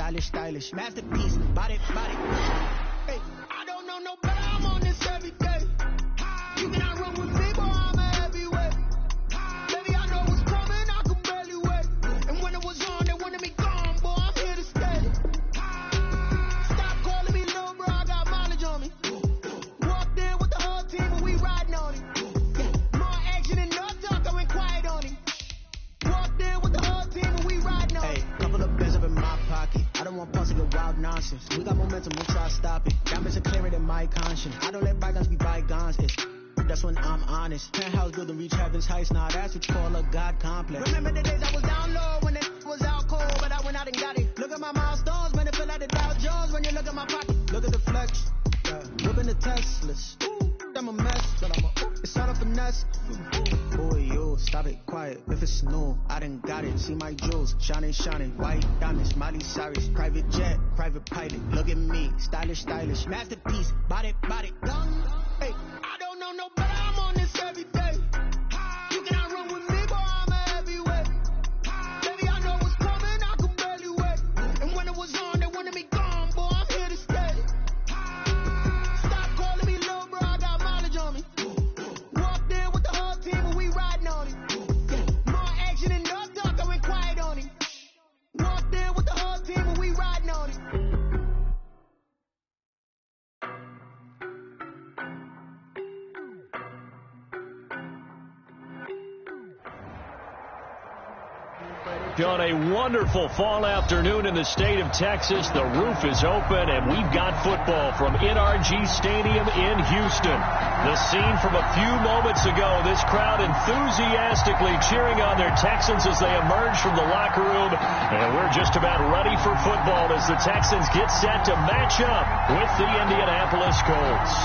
stylish, stylish. Masterpiece, body. Hey, I don't know no better, I'm on this every day. You cannot run with me, boy, I'm a heavyweight. Baby, I know what's coming, I could barely wait. And when it was on, they wanted me gone, boy, I'm here to stay. Stop calling me little bro, I got mileage on me. Walked in with the whole team and we riding on it. More action and no talk, I went quiet on it. Walked in with the whole team and we riding on it. Hey, couple of bands up in my pocket. I don't want parts of your wild nonsense. We got momentum, we'll try to stop it. Diamonds are clearer than my conscience. I don't let bygones be bygones. That's when I'm honest. Penthouse building, reach heaven's heights. Now that's what you call a God complex. Remember the days I was down low when it was out cold, but I went out and got it. Look at my milestones, man, it feel like the Dow Jones when you look at my pocket. Look at the flex, whipping the Teslas. I'm a mess, but it's all a finesse. Boy, yo, stop it, quiet. If it's snow, I done got it. See my jewels, shining, white diamonds, Miley Cyrus, private jet, private pilot. Look at me, stylish, masterpiece, body. Hey, I don't know no better, I'm on this every day. You cannot run with me, boy, I'm a heavyweight. Baby, I know what's coming, I could barely wait. And when it was on, they wanted me gone, boy, I'm here to stay. Stop calling me little bro, I got mileage on me. Walked in with the whole team and we riding on it. More action and no talk, I went quiet on it. Walked in with the whole team and we riding on it. On a wonderful fall afternoon in the state of Texas, the roof is open and we've got football from NRG Stadium in Houston. The scene from a few moments ago, this crowd enthusiastically cheering on their Texans as they emerge from the locker room. And we're just about ready for football as the Texans get set to match up with the Indianapolis Colts.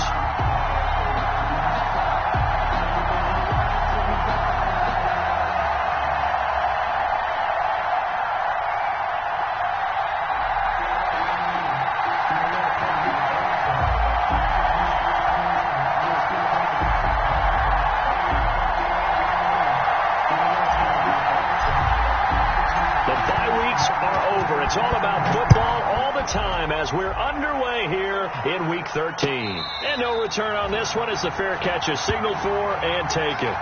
It's all about football all the time as we're underway here in Week 13. And no return on this one as the fair catch is signaled for and taken.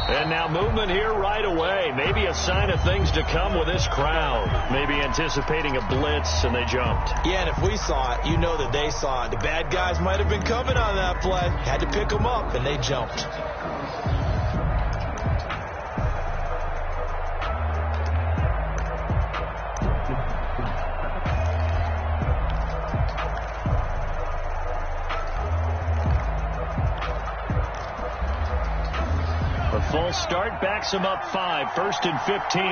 And now movement here right away. Maybe a sign of things to come with this crowd. Maybe anticipating a blitz, and they jumped. Yeah, and if we saw it, you know that they saw it. The bad guys might have been coming on that play. Had to pick them up, and they jumped. Full start backs him up 5, 1st and 15.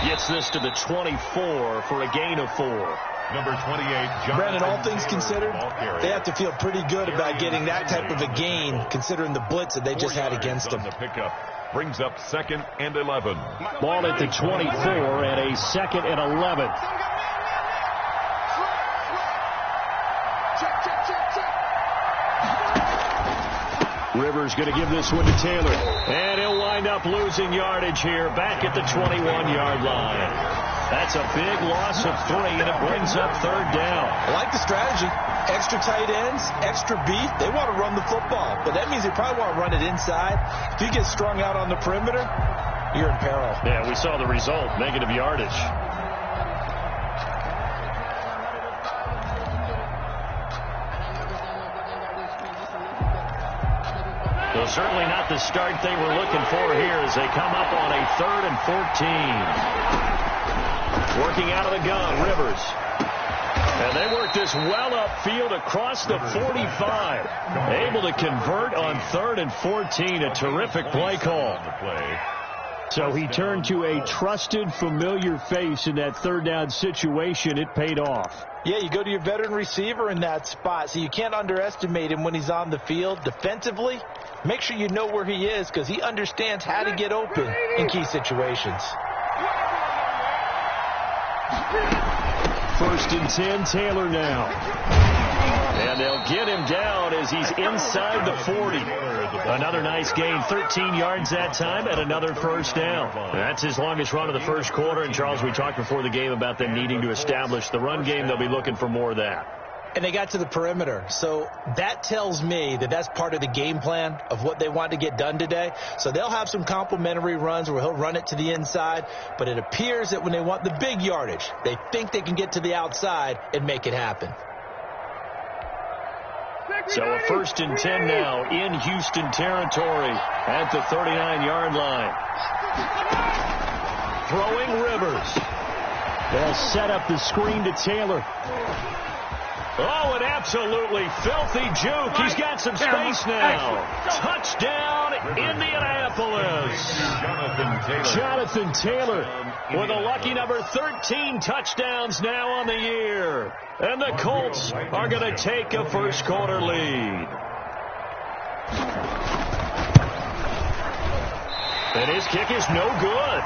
Gets this to the 24 for a gain of 4. Number 28, John. Brandon, all things considered, they have to feel pretty good about getting that type of a gain, considering the blitz that they just had against them. The pickup brings up 2nd and 11. Ball at the 24 and a 2nd and 11. Rivers going to give this one to Taylor. And he'll wind up losing yardage here back at the 21-yard line. That's a big loss of 3, and it brings up 3rd down. I like the strategy. Extra tight ends, extra beef. They want to run the football, but that means they probably want to run it inside. If you get strung out on the perimeter, you're in peril. Yeah, we saw the result, negative yardage. Well, certainly not the start they were looking for here as they come up on a 3rd and 14. Working out of the gun, Rivers. And they work this well upfield across the 45. Able to convert on 3rd and 14. A terrific play call. So he turned to a trusted, familiar face in that 3rd down situation. It paid off. Yeah, you go to your veteran receiver in that spot, so you can't underestimate him when he's on the field. Defensively, make sure you know where he is because he understands how to get open in key situations. 1st and 10, Taylor now. And they'll get him down as he's inside the 40. Another nice gain, 13 yards that time, and another 1st down. That's his longest run of the 1st quarter. And, Charles, we talked before the game about them needing to establish the run game. They'll be looking for more of that. And they got to the perimeter. So that tells me that that's part of the game plan of what they want to get done today. So they'll have some complementary runs where he'll run it to the inside. But it appears that when they want the big yardage, they think they can get to the outside and make it happen. So a 1st and 10 now in Houston territory at the 39-yard line. Throwing Rivers. They'll set up the screen to Taylor. Oh, an absolutely filthy juke. He's got some space now. Touchdown, Indianapolis. Jonathan Taylor with a lucky number 13 touchdowns now on the year. And the Colts are going to take a 1st quarter lead. And his kick is no good.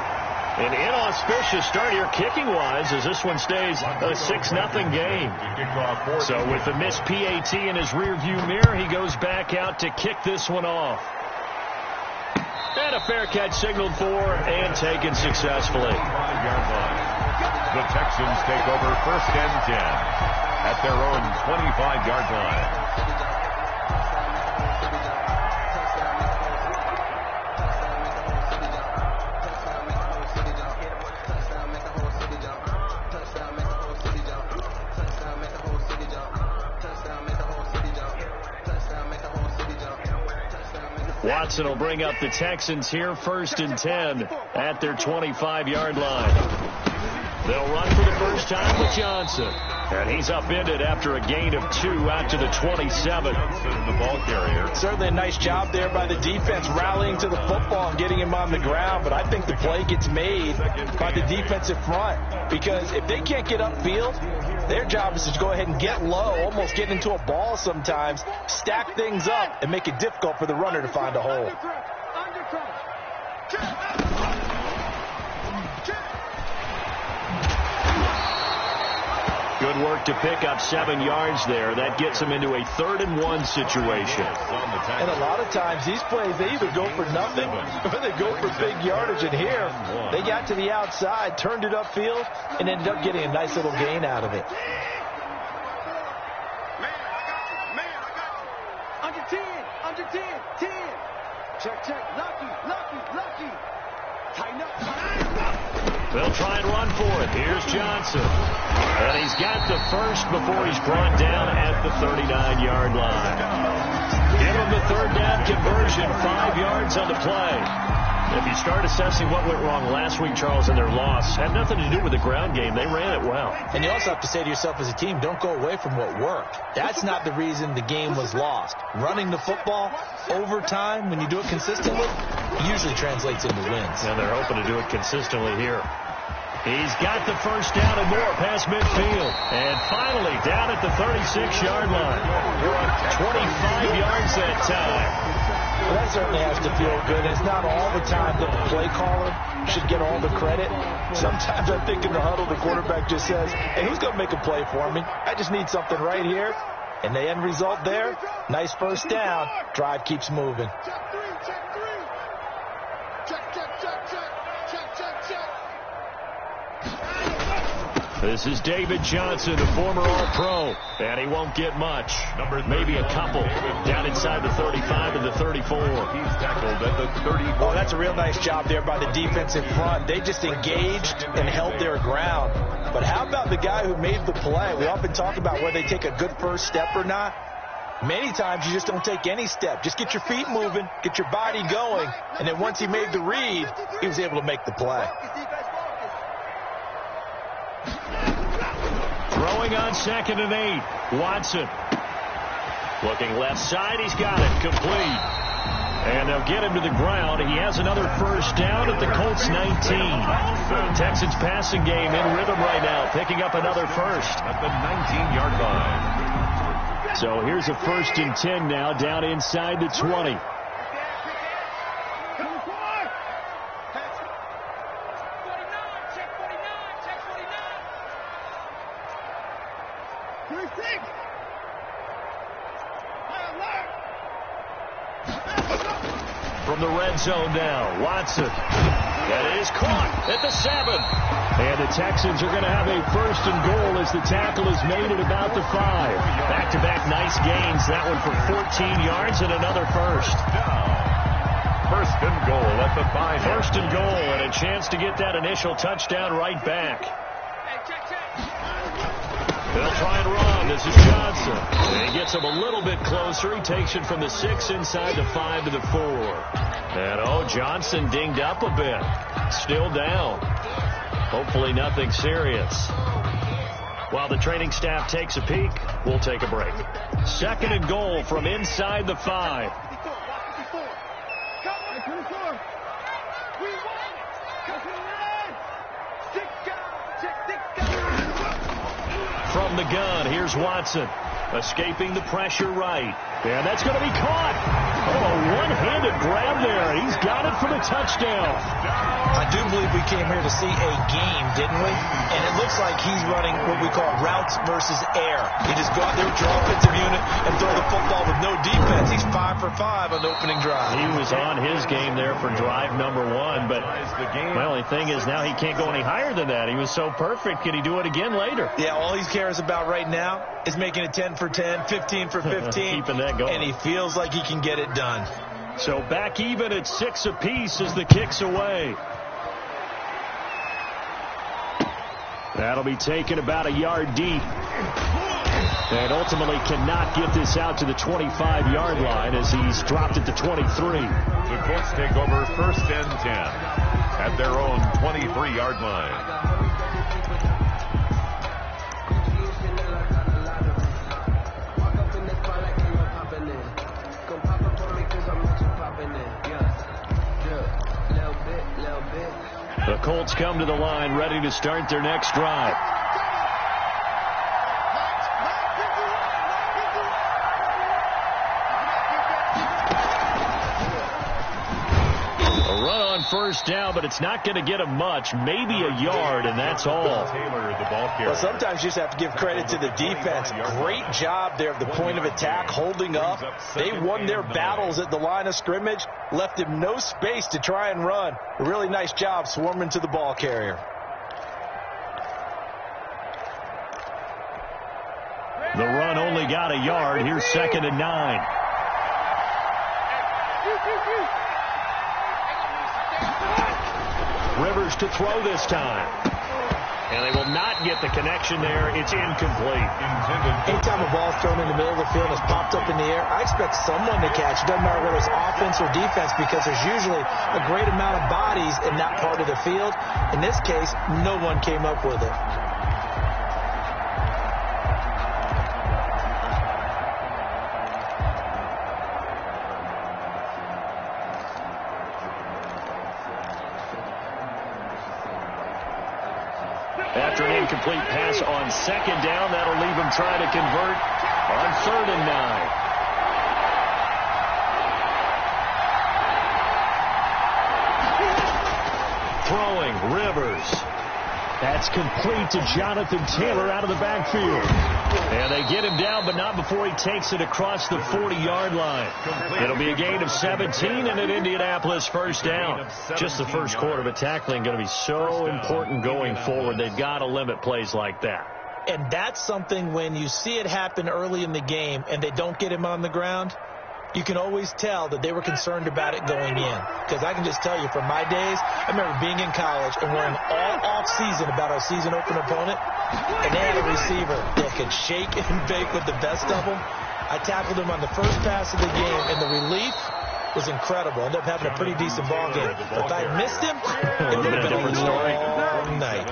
An inauspicious start here kicking-wise as this one stays a 6-0 game. So with the missed PAT in his rearview mirror, he goes back out to kick this one off. And a fair catch signaled for and taken successfully. The Texans take over 1st and 10 at their own 25-yard line. Watson will bring up the Texans here 1st and 10 at their 25-yard line. They'll run for the first time with Johnson. And he's upended after a gain of 2 out to the 27. The ball carrier. Certainly a nice job there by the defense rallying to the football and getting him on the ground. But I think the play gets made by the defensive front. Because if they can't get upfield, their job is to go ahead and get low, almost get into a ball sometimes, stack things up, and make it difficult for the runner to find a hole. Good work to pick up 7 yards there. That gets them into a 3rd and 1 situation. And a lot of times these plays, they either go for nothing or they go for big yardage. And here, they got to the outside, turned it upfield, and ended up getting a nice little gain out of it. Under 10, 10. Check, lucky. Tighten up. They'll try and run for it. Here's Johnson. And he's got the first before he's brought down at the 39-yard line. Give him the 3rd down conversion, 5 yards on the play. If you start assessing what went wrong last week, Charles, in their loss, had nothing to do with the ground game. They ran it well. And you also have to say to yourself as a team, don't go away from what worked. That's not the reason the game was lost. Running the football over time, when you do it consistently, usually translates into wins. And they're hoping to do it consistently here. He's got the first down and more past midfield. And finally down at the 36-yard line. 25 yards that time. Well, that certainly has to feel good. It's not all the time that the play caller should get all the credit. Sometimes I think in the huddle, the quarterback just says, hey, who's going to make a play for me? I just need something right here. And the end result there, nice first down. Drive keeps moving. Check 3. Check. This is David Johnson, a former All-Pro, and he won't get much. Maybe a couple down inside the 35 and the 34. He's tackled at the 34. Oh, that's a real nice job there by the defensive front. They just engaged and held their ground. But how about the guy who made the play? We often talk about whether they take a good first step or not. Many times you just don't take any step. Just get your feet moving, get your body going, and then once he made the read, he was able to make the play. Throwing on 2nd and 8. Watson. Looking left side. He's got it. Complete. And they'll get him to the ground. He has another first down at the Colts 19. The Texans passing game in rhythm right now, picking up another first. At the 19-yard line. So here's a 1st and 10 now, down inside the 20. From the red zone now, Watson. That is caught at the 7. And the Texans are going to have a 1st and goal as the tackle is made at about the 5. Back-to-back nice gains. That one for 14 yards and another first. 1st and goal at the 5. 1st and goal and a chance to get that initial touchdown right back. They'll try and run. This is Johnson. And he gets him a little bit closer. He takes it from the 6 inside the 5 to the 4. And, Johnson dinged up a bit. Still down. Hopefully nothing serious. While the training staff takes a peek, we'll take a break. 2nd and goal from inside the 5. From the gun, here's Watson. Escaping the pressure right. And that's going to be caught. One-handed grab there. He's got it for the touchdown. I do believe we came here to see a game, didn't we? And it looks like he's running what we call routes versus air. He just go out there with your offensive unit and throw the football with no defense. He's 5 for 5 on the opening drive. He was on his game there for drive number 1. But the only thing is now he can't go any higher than that. He was so perfect. Can he do it again later? Yeah, all he cares about right now is making it 10 for 10, 15 for 15. Keeping that going. And he feels like he can get it done. So back even at 6 apiece as the kick's away. That'll be taken about a yard deep. And ultimately cannot get this out to the 25-yard line as he's dropped it to 23. The Colts take over 1st and 10 at their own 23-yard line. The Colts come to the line ready to start their next drive. A run on 1st down, but it's not going to get him much. Maybe a yard, and that's all. Taylor, the ball carrier. Well, sometimes you just have to give credit to the defense. Great job there at the point of attack, holding up. They won their battles at the line of scrimmage, left him no space to try and run. A really nice job swarming to the ball carrier. The run only got a yard. Here's 2nd and 9. Rivers to throw this time. And they will not get the connection there. It's incomplete. Anytime a ball is thrown in the middle of the field and is popped up in the air, I expect someone to catch. It doesn't matter whether it's offense or defense because there's usually a great amount of bodies in that part of the field. In this case, no one came up with it. After an incomplete pass on 2nd down, that'll leave him trying to convert on 3rd and 9. Throwing, Rivers. That's complete to Jonathan Taylor out of the backfield. And they get him down, but not before he takes it across the 40-yard line. It'll be a gain of 17 and an Indianapolis 1st down. Just the first quarter, but tackling going to be so important going forward. They've got to limit plays like that. And that's something when you see it happen early in the game and they don't get him on the ground, you can always tell that they were concerned about it going in. Because I can just tell you from my days, I remember being in college and worrying all off-season about our season opener opponent. And they had a receiver that could shake and bake with the best of them. I tackled him on the first pass of the game, and the relief was incredible. Ended up having a pretty decent ball game. But if I missed him, it would have been a different story. Night.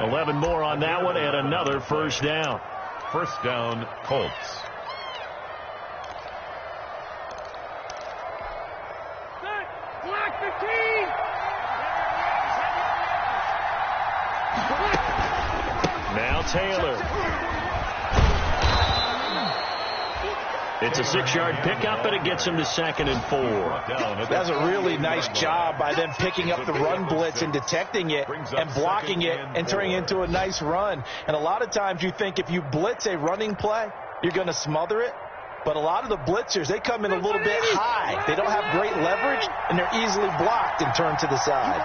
11 more on that one, and another first down. First down, Colts. Now Taylor. It's a 6-yard pickup, and it gets him to 2nd and 4. That's a really nice job by them picking up the run blitz and detecting it and blocking it and turning it into a nice run. And a lot of times you think if you blitz a running play, you're going to smother it. But a lot of the blitzers, they come in a little bit high. They don't have great leverage, and they're easily blocked and turned to the side.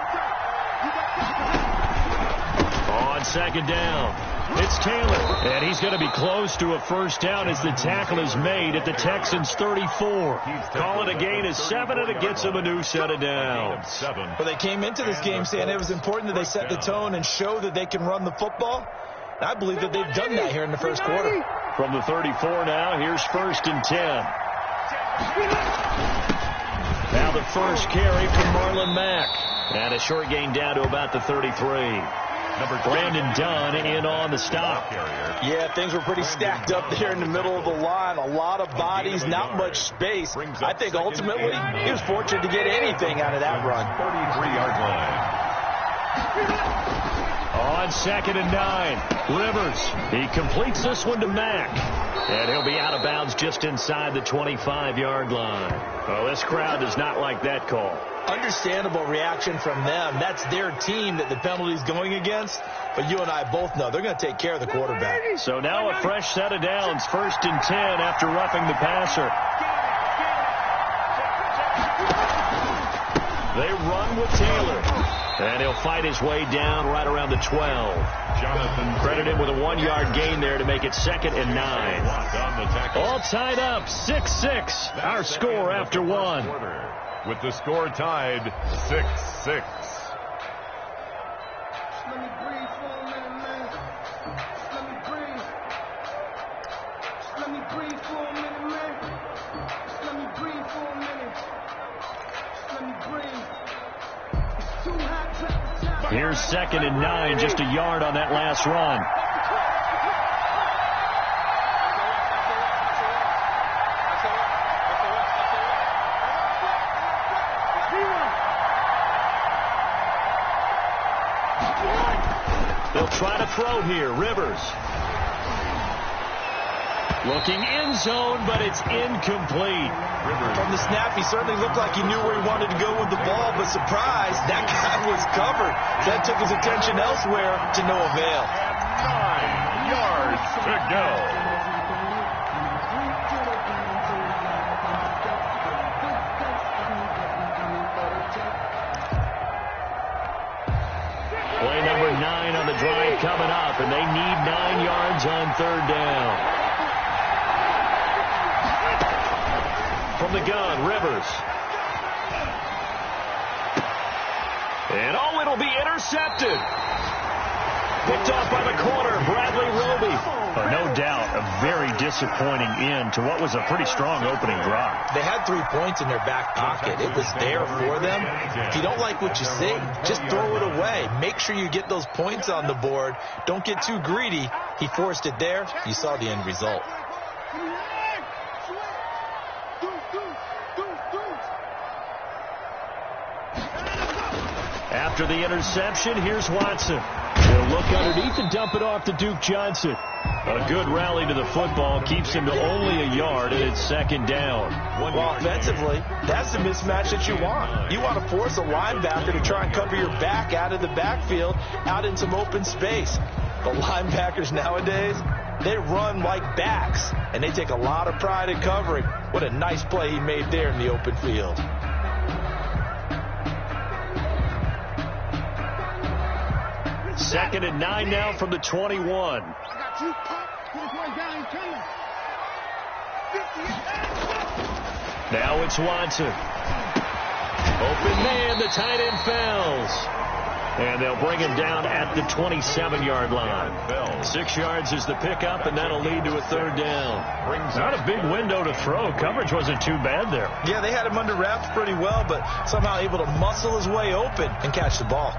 On 2nd down, it's Taylor, and he's going to be close to a first down as the tackle is made at the Texans' 34. Call it a gain of 7, and it gets him a new set of downs. Well, they came into this game saying it was important that they set the tone and show that they can run the football. And I believe that they've done that here in the first quarter. From the 34 now, here's 1st and 10. Now the first carry from Marlon Mack. And a short gain down to about the 33. Brandon Dunn in on the stop. Yeah, things were pretty stacked up there in the middle of the line. A lot of bodies, not much space. I think ultimately he was fortunate to get anything out of that run. 33-yard line. On 2nd and 9, Rivers. He completes this one to Mack. And he'll be out of bounds just inside the 25-yard line. Well, this crowd does not like that call. Understandable reaction from them. That's their team that the penalty's going against. But you and I both know they're going to take care of the quarterback. So now a fresh set of downs, 1st and 10 after roughing the passer. They run with Taylor. And he'll fight his way down right around the 12. Jonathan credit him with a 1-yard gain there to make it 2nd and 9. All tied up, 6-6. Our score after 1. With the score tied, 6-6. Let me breathe for a minute, man. Let me breathe. Let me breathe for a minute, man. Let me breathe for a minute. Let me breathe. It's too hot to the top. Here's 2nd and 9, just a yard on that last run. They'll try to throw here. Rivers. Looking end zone, but it's incomplete. From the snap, he certainly looked like he knew where he wanted to go with the ball, but surprise, that guy was covered. That took his attention elsewhere to no avail. 9 yards to go. Play number 9 on the drive coming up, and they need 9 yards on 3rd down. From the gun, Rivers. And oh, it'll be intercepted. Picked off by the corner, Bradley Roby. No doubt, a very disappointing end to what was a pretty strong opening drive. They had 3 points in their back pocket. It was there for them. If you don't like what you see, just throw it away. Make sure you get those points on the board. Don't get too greedy. He forced it there. You saw the end result. After the interception, here's Watson. He'll look underneath and dump it off to Duke Johnson. A good rally to the football keeps him to only a yard, and it's 2nd down. Well, offensively, that's the mismatch that you want. You want to force a linebacker to try and cover your back out of the backfield, out in some open space. The linebackers nowadays, they run like backs, and they take a lot of pride in covering. What a nice play he made there in the open field. Second and 9 now from the 21. Now it's Watson. Open man, the tight end fouls. And they'll bring him down at the 27-yard line. 6 yards is the pickup, and that'll lead to a third down. Not a big window to throw. Coverage wasn't too bad there. Yeah, they had him under wraps pretty well, but somehow able to muscle his way open and catch the ball.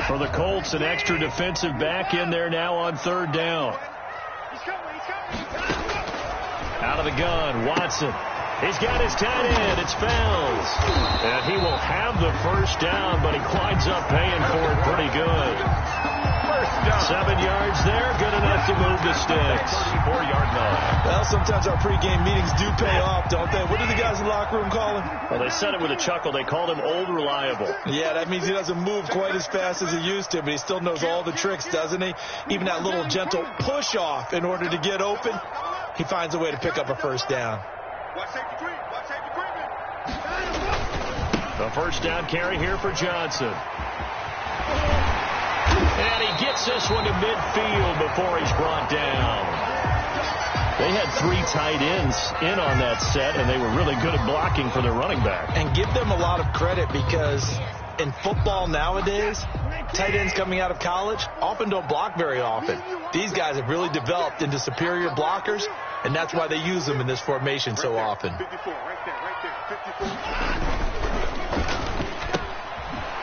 For the Colts, an extra defensive back in there now on third down. Out of the gun, Watson. He's got his tight end. It's Fells. And he will have the first down, but he winds up paying for it pretty good. First down. 7 yards there, good enough to move the sticks. 34-yard line. Well, sometimes our pregame meetings do pay off, don't they? What do the guys in the locker room call him? Well, they said it with a chuckle. They called him Old Reliable. Yeah, that means he doesn't move quite as fast as he used to, but he still knows all the tricks, doesn't he? Even that little gentle push-off in order to get open, he finds a way to pick up a first down. The first down carry here for Johnson. And he gets this one to midfield before he's brought down. They had 3 tight ends in on that set, and they were really good at blocking for their running back. And give them a lot of credit because in football nowadays, tight ends coming out of college often don't block very often. These guys have really developed into superior blockers, and that's why they use them in this formation so often.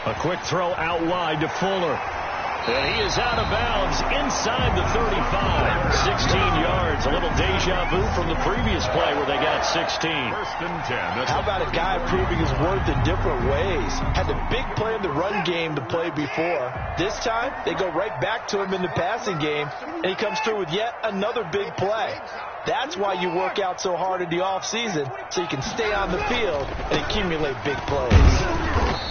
A quick throw out wide to Fuller. And he is out of bounds inside the 35. 16 yards. A little deja vu from the previous play where they got 16. First and 10. How about a guy proving his worth in different ways? Had the big play in the run game to play before. This time, they go right back to him in the passing game, and he comes through with yet another big play. That's why you work out so hard in the offseason, so you can stay on the field and accumulate big plays.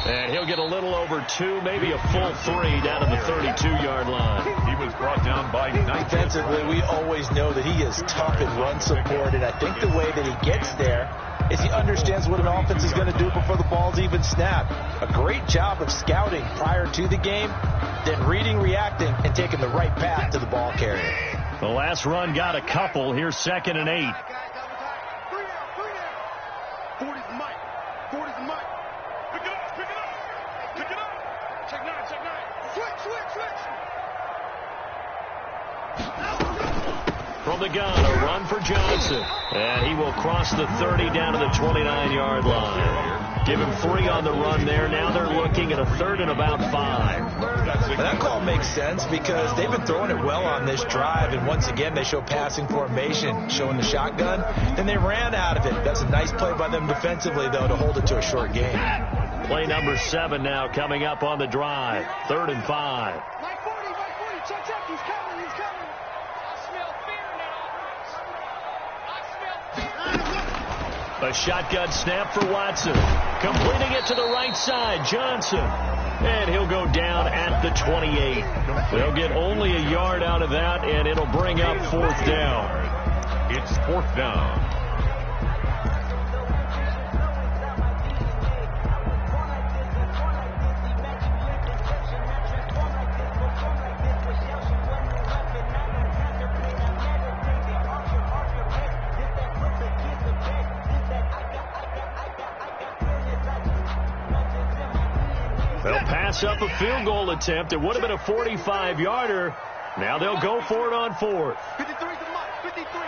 And he'll get a little over 2, maybe a full 3 down to the 32-yard line. He was brought down by 9. Defensively, we always know that he is tough in run support, and I think the way that he gets there is he understands what an offense is going to do before the ball's even snapped. A great job of scouting prior to the game, then reading, reacting, and taking the right path to the ball carrier. The last run got a couple. Here's 2nd and 8. 40's the mic. 40's the mic. Pick it up. Pick it up. Pick it up. Check 9. Check 9. Switch. From the gun, a run for Johnson. And he will cross the 30 down to the 29-yard line. Give him 3 on the run there. Now they're looking at a 3rd and about 5. That call makes sense because they've been throwing it well on this drive, and once again they show passing formation, showing the shotgun, and they ran out of it. That's a nice play by them defensively, though, to hold it to a short game. Play number 7 now coming up on the drive. 3rd and 5. Mike 40. Check. He's coming. I smell fear now. A shotgun snap for Watson. Completing it to the right side. Johnson. And he'll go down at the 28. They'll get only a yard out of that, and it'll bring up 4th down. It's 4th down. They'll pass up a field goal attempt. It would have been a 45-yarder. Now they'll go for it on 4th. 53's the mic. 53.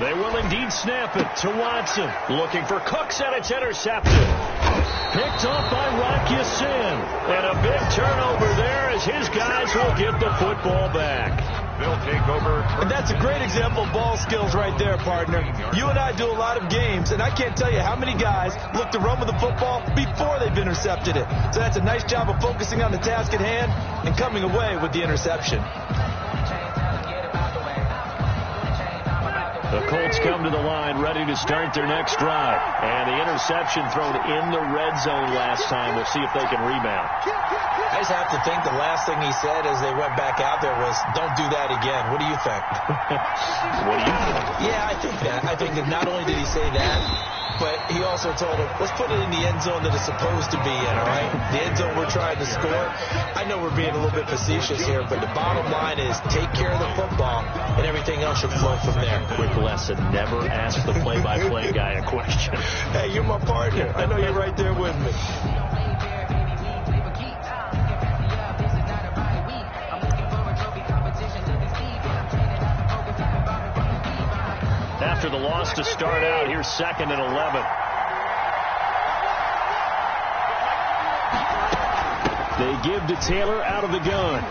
They will indeed snap it to Watson. Looking for Cooks, and it's intercepted. Picked off by Rock Ya-Sin. And a big turnover there as his guys will get the football back. They'll take over. And that's a great example of ball skills right there, partner. You and I do a lot of games, and I can't tell you how many guys look to run with the football before they've intercepted it. So that's a nice job of focusing on the task at hand and coming away with the interception. The Colts come to the line ready to start their next drive. And the interception thrown in the red zone last time. We'll see if they can rebound. I just have to think the last thing he said as they went back out there was, don't do that again. What do you think? What do you think? Yeah, I think that. I think that not only did he say that, but he also told him, let's put it in the end zone that it's supposed to be in, all right? The end zone we're trying to score. I know we're being a little bit facetious here, but the bottom line is take care of the football, and everything else should flow from there. Quick lesson, never ask the play-by-play guy a question. Hey, you're my partner. I know you're right there with me. after the loss to start out. Here's 2nd and 11. They give to Taylor out of the gun.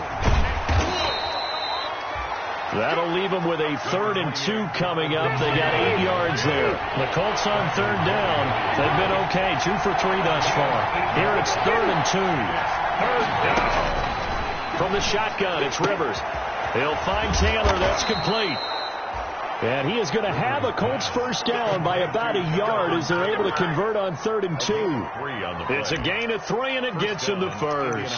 That'll leave them with a 3rd and 2 coming up. They got 8 yards there. The Colts on 3rd down. They've been okay, 2 for 3 thus far. Here it's 3rd and 2. 3rd down. From the shotgun, it's Rivers. He'll find Taylor. That's complete. And he is going to have a Colts first down by about a yard as they're able to convert on 3rd and 2. It's a gain of 3, and it gets him the first.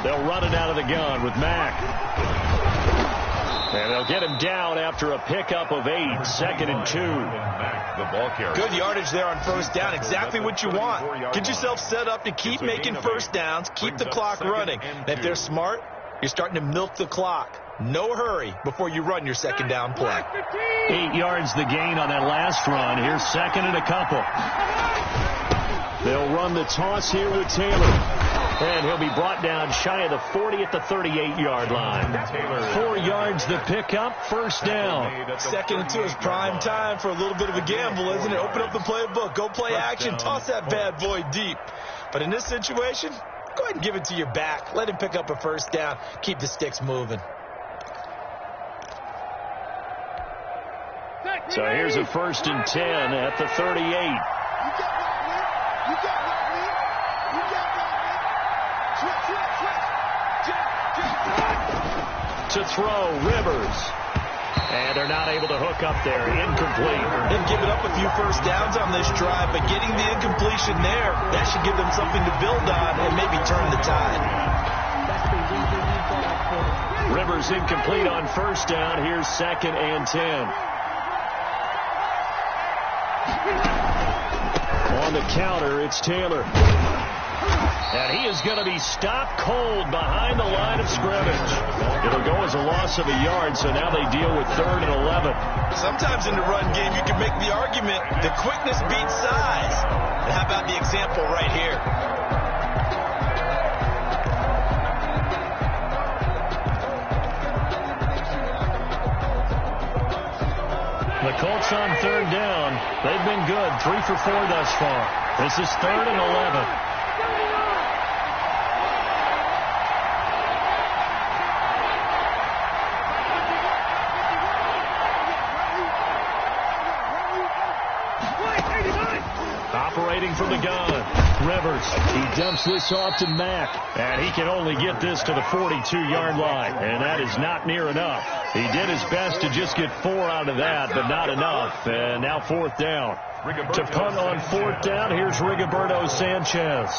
They'll run it out of the gun with Mack. And they'll get him down after a pickup of 8. 2nd and 2. Good yardage there on 1st down. Exactly what you want. Get yourself set up to keep making first downs. Keep the clock running. And if they're smart, you're starting to milk the clock. No hurry before you run your 2nd down play. 8 yards the gain on that last run. Here's 2nd and a couple. They'll run the toss here with Taylor. And he'll be brought down shy of the 40 at the 38-yard line. 4 yards the pickup, 1st down. 2nd and 2 is prime time for a little bit of a gamble, isn't it? Open up the playbook, go play action, toss that bad boy deep. But in this situation, go ahead and give it to your back. Let him pick up a 1st down. Keep the sticks moving. So here's a 1st and 10 at the 38. To throw, Rivers. And they're not able to hook up there. Incomplete. They've given up a few 1st downs on this drive, but getting the incompletion there, that should give them something to build on and maybe turn the tide. Rivers incomplete on 1st down. Here's 2nd and 10. On the counter, it's Taylor. And he is going to be stopped cold behind the line of scrimmage. It'll go as a loss of a yard, so now they deal with 3rd and 11. Sometimes in the run game, you can make the argument the quickness beats size. And how about the example right here? The Colts on 3rd down. They've been good, 3 for 4 thus far. This is 3rd and 11. Operating from the gun, Rivers. He dumps this off to Mack, and he can only get this to the 42-yard line, and that is not near enough. He did his best to just get 4 out of that, but not enough, and now 4th down. To punt on 4th down, here's Rigoberto Sanchez.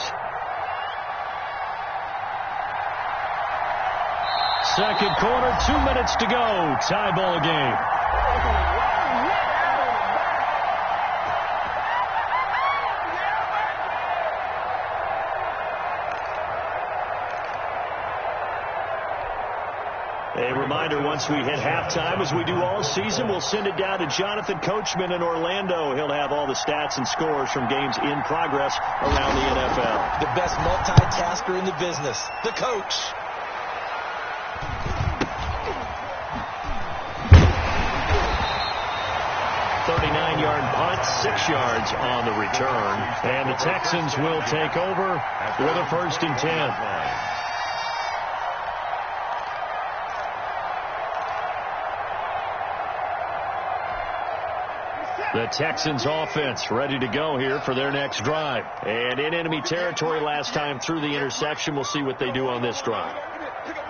2nd quarter, 2 minutes to go. Tie ball game. A reminder, once we hit halftime, as we do all season, we'll send it down to Jonathan Coachman in Orlando. He'll have all the stats and scores from games in progress around the NFL. The best multitasker in the business, the coach. Yard punt, 6 yards on the return. And the Texans will take over with a 1st and 10. The Texans offense ready to go here for their next drive. And in enemy territory last time through the interception. We'll see what they do on this drive.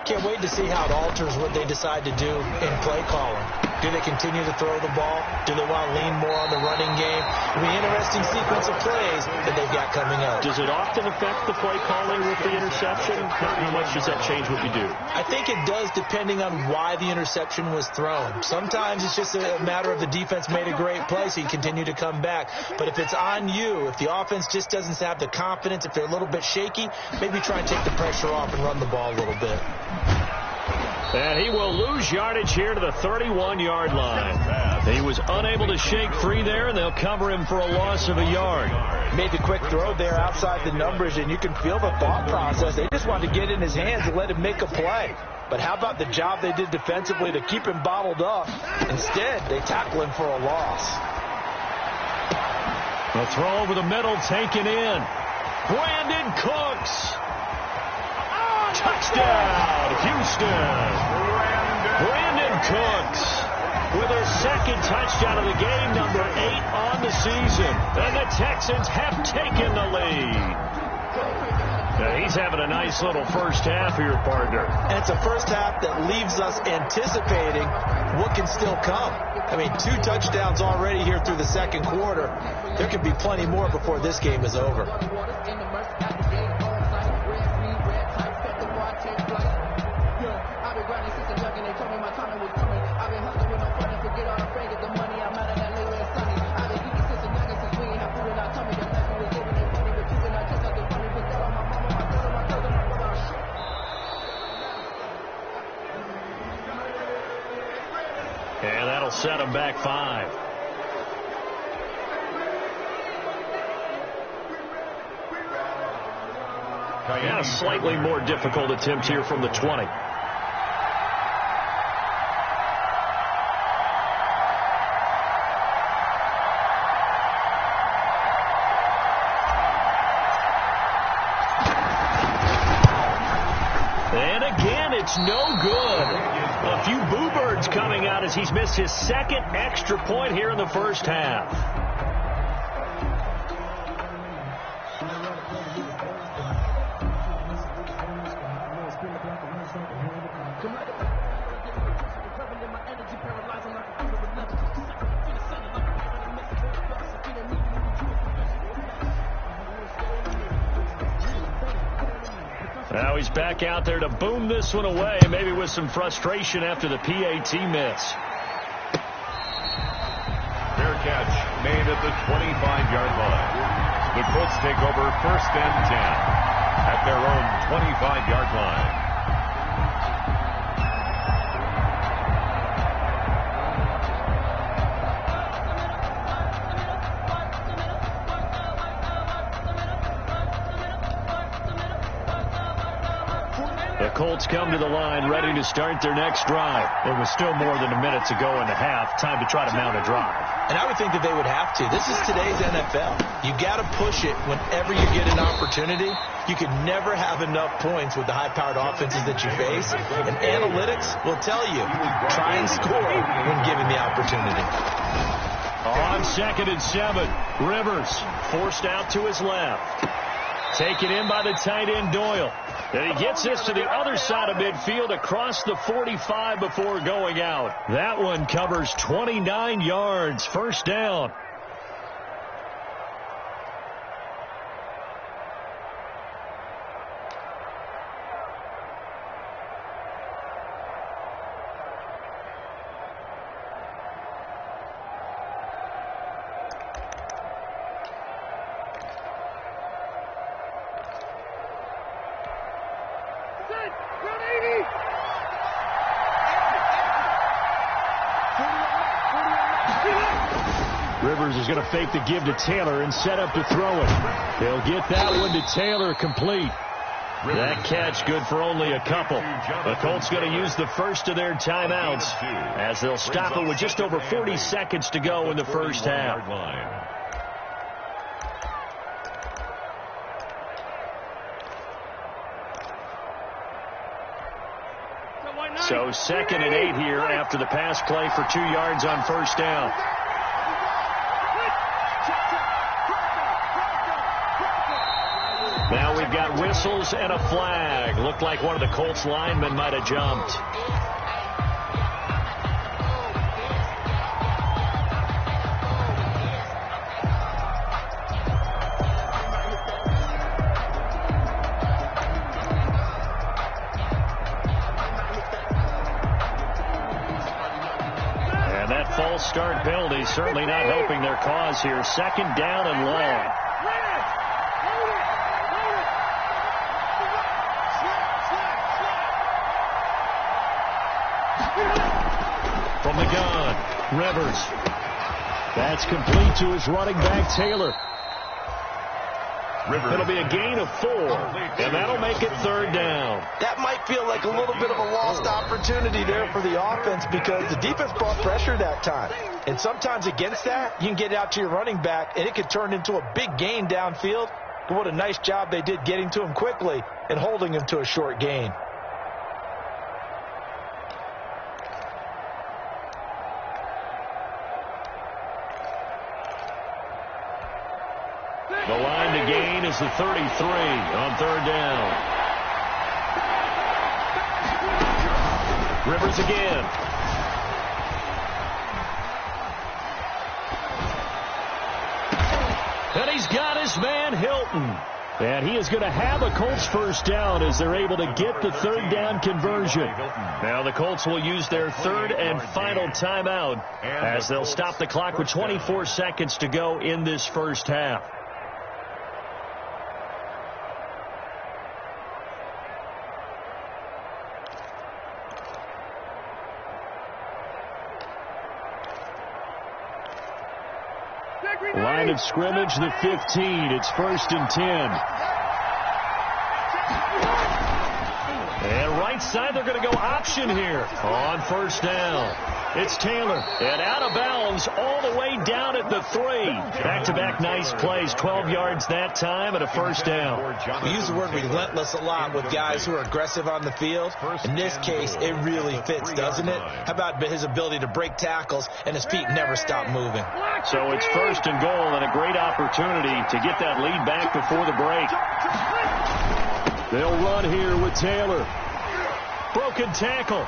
Can't wait to see how it alters what they decide to do in play calling. Do they continue to throw the ball? Do they want to lean more on the running game? I mean, interesting sequence of plays that they've got coming up. Does it often affect the play calling with the interception? How much does that change what you do? I think it does, depending on why the interception was thrown. Sometimes it's just a matter of the defense made a great play, so you continue to come back. But if it's on you, if the offense just doesn't have the confidence, if they're a little bit shaky, maybe try and take the pressure off and run the ball a little bit. And he will lose yardage here to the 31-yard line. He was unable to shake free there, and they'll cover him for a loss of a yard. Made the quick throw there outside the numbers, and you can feel the thought process. They just wanted to get in his hands and let him make a play. But how about the job they did defensively to keep him bottled up? Instead, they tackle him for a loss. The throw over the middle taken in. Brandon Cooks. Touchdown, Houston. Brandon Cooks with his second touchdown of the game, number 8 on the season. And the Texans have taken the lead. Now, he's having a nice little first half here, partner. And it's a first half that leaves us anticipating what can still come. I mean, 2 touchdowns already here through the second quarter. There could be plenty more before this game is over. And that'll set him back 5. Yeah, a slightly more difficult attempt here from the 20. And again, it's no good. A few boo birds coming out as he's missed his second extra point here in the first half. Now he's back out there to boom this one away, maybe with some frustration after the PAT miss. Fair catch made at the 25-yard line. The Colts take over 1st and 10 at their own 25-yard line. The Colts come to the line ready to start their next drive. It was still more than a minute to go in the half. Time to try to mount a drive. And I would think that they would have to. This is today's NFL. You got to push it whenever you get an opportunity. You can never have enough points with the high-powered offenses that you face. And analytics will tell you, try and score when given the opportunity. On 2nd and 7, Rivers forced out to his left. Taken in by the tight end Doyle. And he gets this to the other side of midfield across the 45 before going out. That one covers 29 yards. First down. Rivers is going to fake the give to Taylor and set up to throw it. They'll get that one to Taylor complete. That catch good for only a couple. The Colts going to use the first of their timeouts as they'll stop it with just over 40 seconds to go in the first half. So 2nd and 8 here after the pass play for 2 yards on first down. Now we've got whistles and a flag. Looked like one of the Colts linemen might have jumped. false start penalty certainly not helping their cause here. Second down and long. From the gun, Rivers. That's complete to his running back, Taylor. It'll be a gain of 4, and that'll make it third down. That might feel like a little bit of a lost opportunity there for the offense because the defense brought pressure that time. And sometimes against that, you can get out to your running back, and it could turn into a big gain downfield. But what a nice job they did getting to him quickly and holding him to a short gain. The line to gain is the 33 on third down. Rivers again. And he's got his man Hilton. And he is going to have a Colts first down as they're able to get the third down conversion. Now the Colts will use their third and final timeout as they'll stop the clock with 24 seconds to go in this first half. Line of scrimmage, the 15. It's 1st and 10. And right side, they're going to go option here on first down. It's Taylor, and out of bounds all the way down at the 3. Back-to-back nice plays, 12 yards that time and a first down. We use the word relentless a lot with guys who are aggressive on the field. In this case, it really fits, doesn't it? How about his ability to break tackles and his feet never stop moving? So it's 1st and goal and a great opportunity to get that lead back before the break. They'll run here with Taylor. Broken tackle.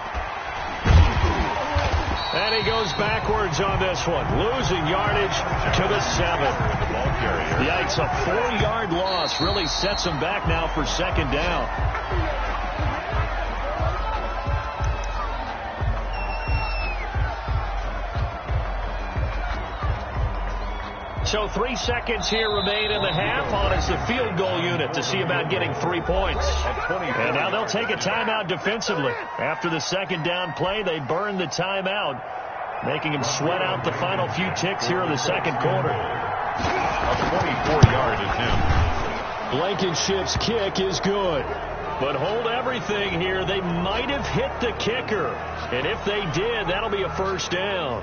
And he goes backwards on this one, losing yardage to the 7. Yikes, a 4-yard loss really sets him back now for second down. So 3 seconds here remain in the half on as the field goal unit to see about getting 3 points. And now they'll take a timeout defensively. After the second down play, they burn the timeout, making them sweat out the final few ticks here in the second quarter. A 24-yard attempt. Blankenship's kick is good. But hold everything here. They might have hit the kicker. And if they did, that'll be a first down.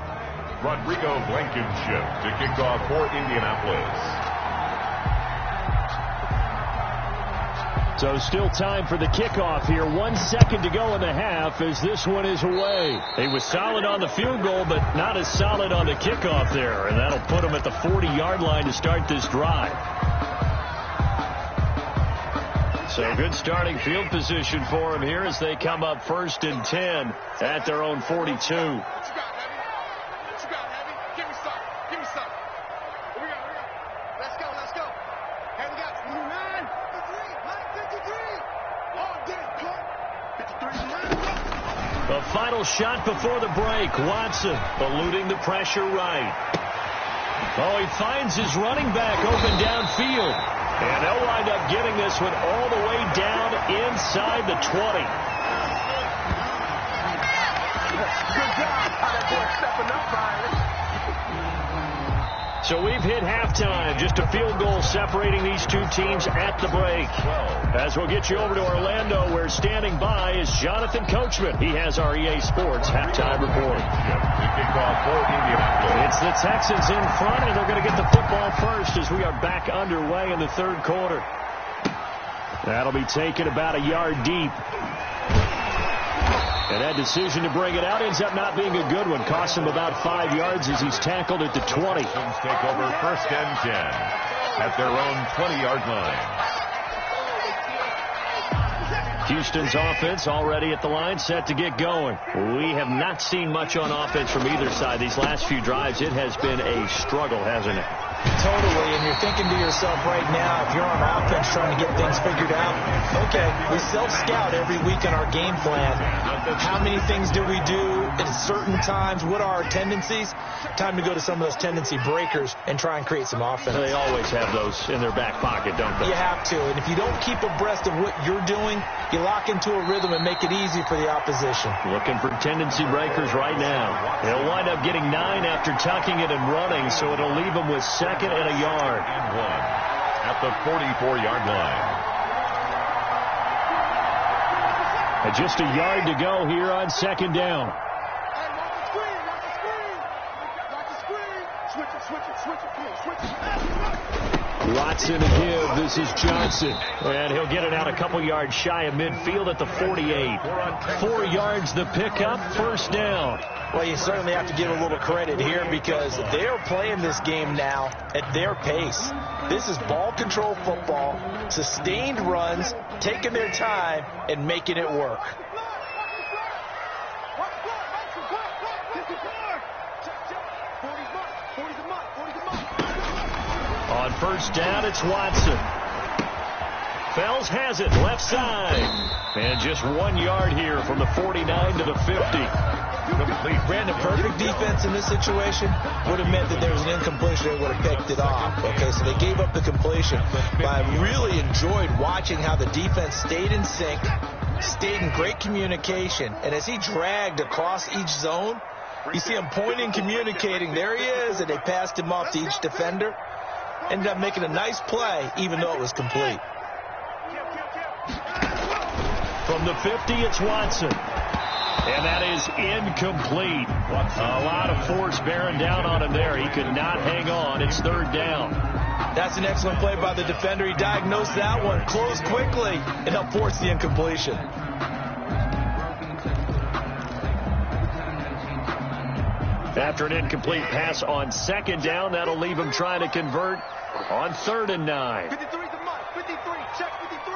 Rodrigo Blankenship to kick off for Indianapolis. So still time for the kickoff here. 1 second to go in the half as this one is away. He was solid on the field goal, but not as solid on the kickoff there. And that'll put him at the 40-yard line to start this drive. So good starting field position for him here as they come up 1st and 10 at their own 42. The final shot before the break. Watson eluding the pressure right. Oh, he finds his running back open downfield. And they'll wind up getting this one all the way down inside the 20. Good job. That boy stepping up, Byron. So we've hit halftime. Just a field goal separating these two teams at the break. As we'll get you over to Orlando, where standing by is Jonathan Coachman. He has our EA Sports halftime report. It's the Texans in front, and they're going to get the football first as we are back underway in the third quarter. That'll be taken about a yard deep. And that decision to bring it out ends up not being a good one. Costs him about 5 yards as he's tackled at the 20. Take over 1st and 10 at their own 20-yard line. Houston's offense already at the line, set to get going. We have not seen much on offense from either side. These last few drives, it has been a struggle, hasn't it? Totally, and you're thinking to yourself right now, if you're on offense trying to get things figured out, okay, we self-scout every week on our game plan. How many things do we do at certain times? What are our tendencies? Time to go to some of those tendency breakers and try and create some offense. They always have those in their back pocket, don't they? You have to. And if you don't keep abreast of what you're doing, you lock into a rhythm and make it easy for the opposition. Looking for tendency breakers right now. They'll wind up getting 9 after tucking it and running, so it'll leave them with 2nd and a yard. And 1 at the 44-yard line. And just a yard to go here on 2nd down. Watson to give. This is Johnson. And he'll get it out a couple yards shy of midfield at the 48. 4 yards the pickup, 1st down. Well, you certainly have to give a little credit here because they're playing this game now at their pace. This is ball control football, sustained runs, taking their time, and making it work. On 1st down, it's Watson. Fells has it, left side. And just 1 yard here from the 49 to the 50. Complete. Brandon, perfect defense in this situation would have meant that there was an incompletion. They would have picked it off. Okay, so they gave up the completion. But I really enjoyed watching how the defense stayed in sync, stayed in great communication. And as he dragged across each zone, you see him pointing, communicating. There he is, and they passed him off to each defender. Ended up making a nice play, even though it was complete. From the 50, it's Watson. And that is incomplete. A lot of force bearing down on him there. He could not hang on. It's 3rd down. That's an excellent play by the defender. He diagnosed that one, closed quickly, and helped force the incompletion. After an incomplete pass on 2nd down, that'll leave him trying to convert on 3rd and 9. 53's the mark. 53. Check 53.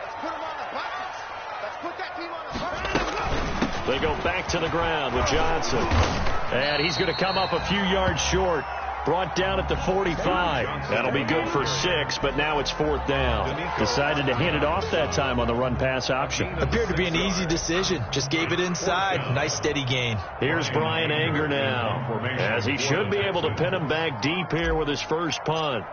Let's put him on the boxes. Let's put that team on the boxes. They go back to the ground with Johnson. And he's going to come up a few yards short. Brought down at the 45. That'll be good for 6, but now it's 4th down. Decided to hand it off that time on the run-pass option. Appeared to be an easy decision. Just gave it inside. Nice steady gain. Here's Brian Anger now, as he should be able to pin him back deep here with his first punt.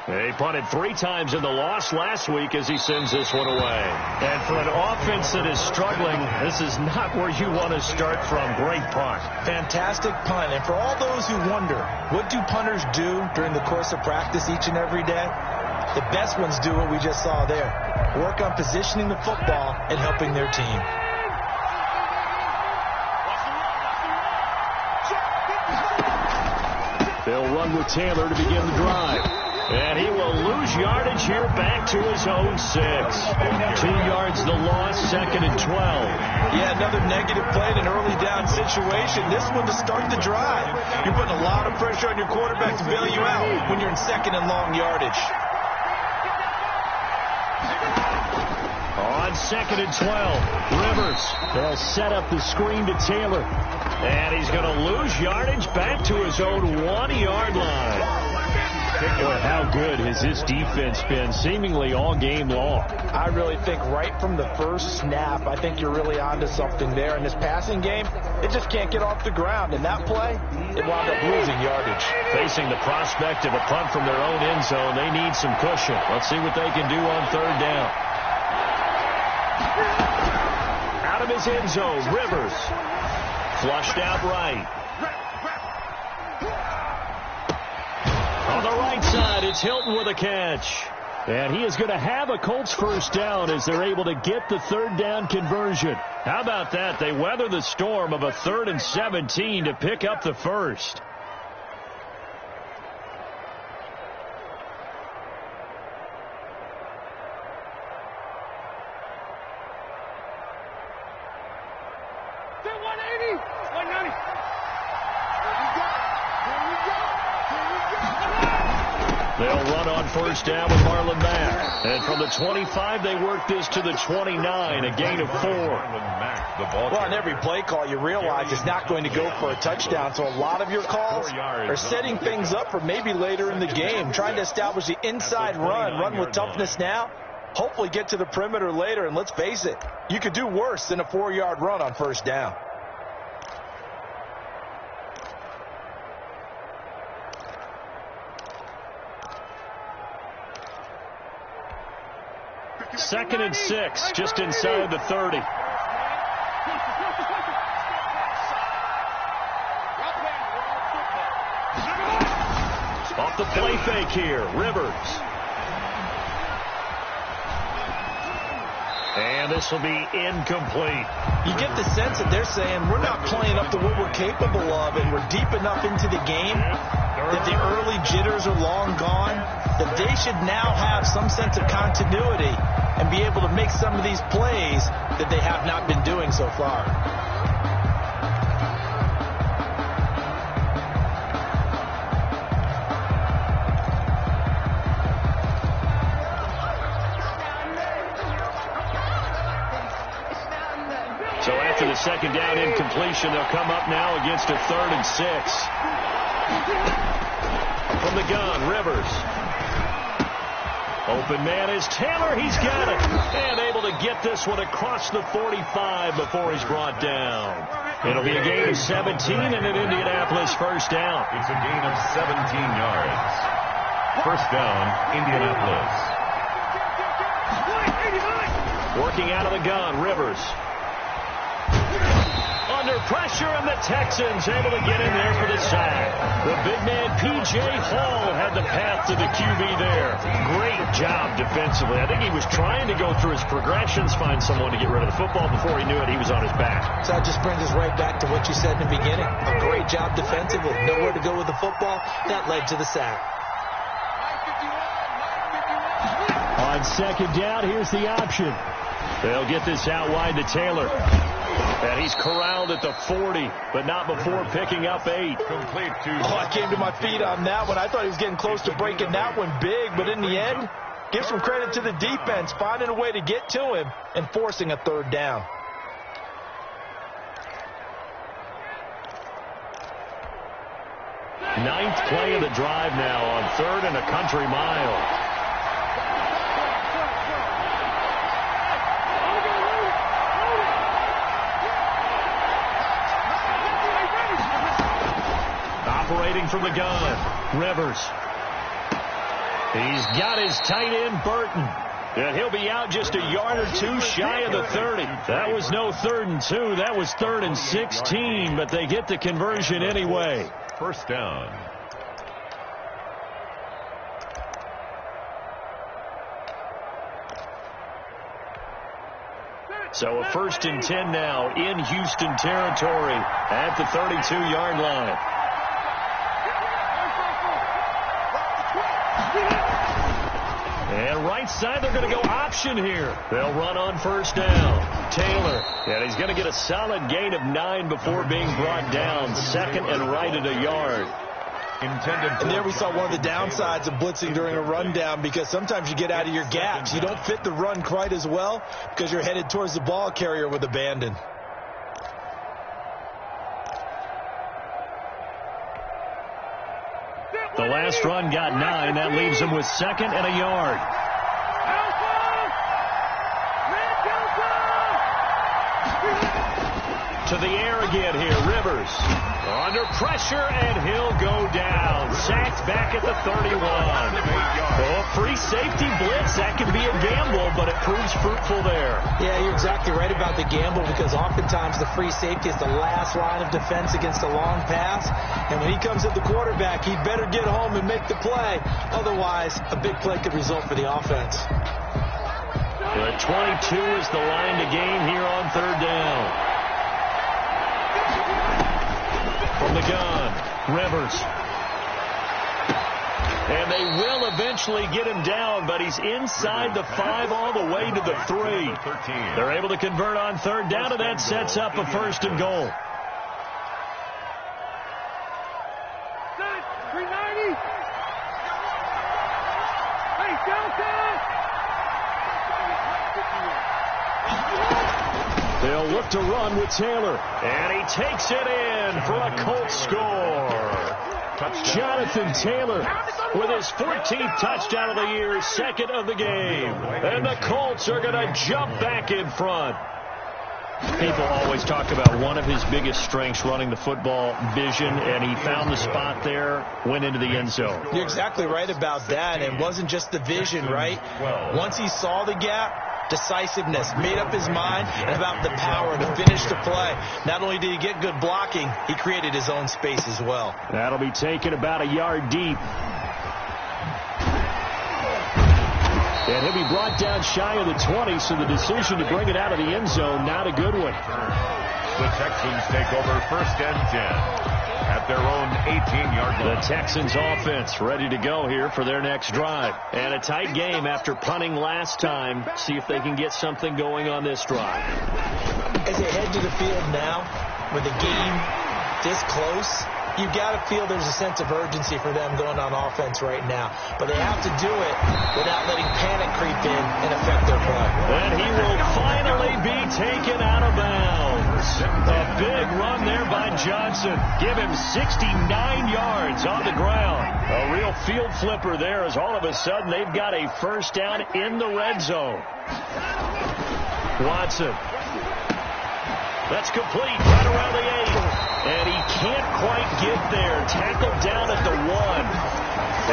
He punted 3 times in the loss last week as he sends this one away. And for an offense that is struggling, this is not where you want to start from. Great punt. Fantastic punt. And for all those who wonder, what do punters do during the course of practice each and every day? The best ones do what we just saw there. Work on positioning the football and helping their team. They'll run with Taylor to begin the drive. And he will lose yardage here back to his own 6. 2 yards the loss, 2nd and 12. Yeah, another negative play in an early down situation. This one to start the drive. You're putting a lot of pressure on your quarterback to bail you out when you're in 2nd and long yardage. On 2nd and 12, Rivers. They'll set up the screen to Taylor. And he's going to lose yardage back to his own 1-yard line. Boy, how good has this defense been seemingly all game long? I really think right from the first snap, I think you're really onto something there. In this passing game, it just can't get off the ground. In that play, it wound up losing yardage. Facing the prospect of a punt from their own end zone, they need some cushion. Let's see what they can do on 3rd down. Out of his end zone, Rivers. Flushed out right. On the right side, it's Hilton with a catch. And he is going to have a Colts first down as they're able to get the 3rd down conversion. How about that? They weather the storm of a 3rd and 17 to pick up the first. They'll run on first down with Marlon Mack. And from the 25, they work this to the 29, a gain of 4. Well, on every play call, you realize it's not going to go for a touchdown. So a lot of your calls are setting things up for maybe later in the game, trying to establish the inside run with toughness now, hopefully get to the perimeter later. And let's face it, you could do worse than a 4-yard run on first down. Second and 6, just inside the 30. Off the play fake here, Rivers. And this will be incomplete. You get the sense that they're saying we're not playing up to what we're capable of, and we're deep enough into the game that the early jitters are long gone, that they should now have some sense of continuity and be able to make some of these plays that they have not been doing so far. So after the second down incompletion, they'll come up now against a 3rd and 6. From the gun, Rivers. Open man is Taylor. He's got it. And able to get this one across the 45 before he's brought down. It'll be a gain of 17 and an Indianapolis first down. It's a gain of 17 yards. First down, Indianapolis. Working out of the gun, Rivers. Under pressure, and the Texans able to get in there for the sack. The big man, P.J. Hall, had the path to the QB there. Great job defensively. I think he was trying to go through his progressions, find someone to get rid of the football. Before he knew it, he was on his back. So that just brings us right back to what you said in the beginning. A great job defensively. Nowhere to go with the football. That led to the sack. On second down, here's the option. They'll get this out wide to Taylor. And he's corralled at the 40, but not before picking up 8. Complete to... I came to my feet on that one. I thought he was getting close to breaking that one big, but in the end, give some credit to the defense, finding a way to get to him and forcing a 3rd down. Ninth play of the drive now on 3rd and a country mile. Operating from the gun, Rivers. He's got his tight end, Burton. And he'll be out just a yard or two shy of the 30. That was no 3rd and 2. That was 3rd and 16, but they get the conversion anyway. First down. So a 1st and 10 now in Houston territory at the 32-yard line. And right side, they're going to go option here. They'll run on first down. Taylor, and he's going to get a solid gain of 9 before being brought down. 2nd and right at a yard. And there we saw one of the downsides of blitzing during a rundown, because sometimes you get out of your gaps. You don't fit the run quite as well because you're headed towards the ball carrier with abandon. The last run got 9. That leaves him with 2nd and a yard. To the air again here, Rivers. Under pressure, and he'll go down. Sacked back at the 31. Oh, free safety blitz. That can be a gamble, but it proves fruitful there. Yeah, you're exactly right about the gamble, because oftentimes the free safety is the last line of defense against a long pass. And when he comes at the quarterback, he'd better get home and make the play. Otherwise, a big play could result for the offense. The 22 is the line to gain here on 3rd down. From the gun, Rivers. And they will eventually get him down, but he's inside the 5 all the way to the 3. They're able to convert on 3rd down, and that sets up a 1st and goal. They'll look to run with Taylor, and he takes it in for a Colts score. Jonathan Taylor with his 14th touchdown of the year, second of the game. And the Colts are going to jump back in front. People always talk about one of his biggest strengths, running the football, vision, and he found the spot there, went into the end zone. You're exactly right about that. It wasn't just the vision, right? Once he saw the gap, decisiveness, made up his mind, and about the power to finish the play. Not only did he get good blocking, he created his own space as well. That'll be taken about a yard deep. And he'll be brought down shy of the 20, so the decision to bring it out of the end zone, not a good one. The Texans take over first and 10 at their own 18-yard line. The Texans offense ready to go here for their next drive. And a tight game after punting last time. See if they can get something going on this drive. As they head to the field now, with the game this close, you've got to feel there's a sense of urgency for them going on offense right now. But they have to do it without letting panic creep in and affect their play. And he will finally be taken out of bounds. A big run there by Johnson. Give him 69 yards on the ground. A real field flipper there, as all of a sudden they've got a first down in the red zone. Watson. That's complete right around the 8. And he can't quite get there. Tackled down at the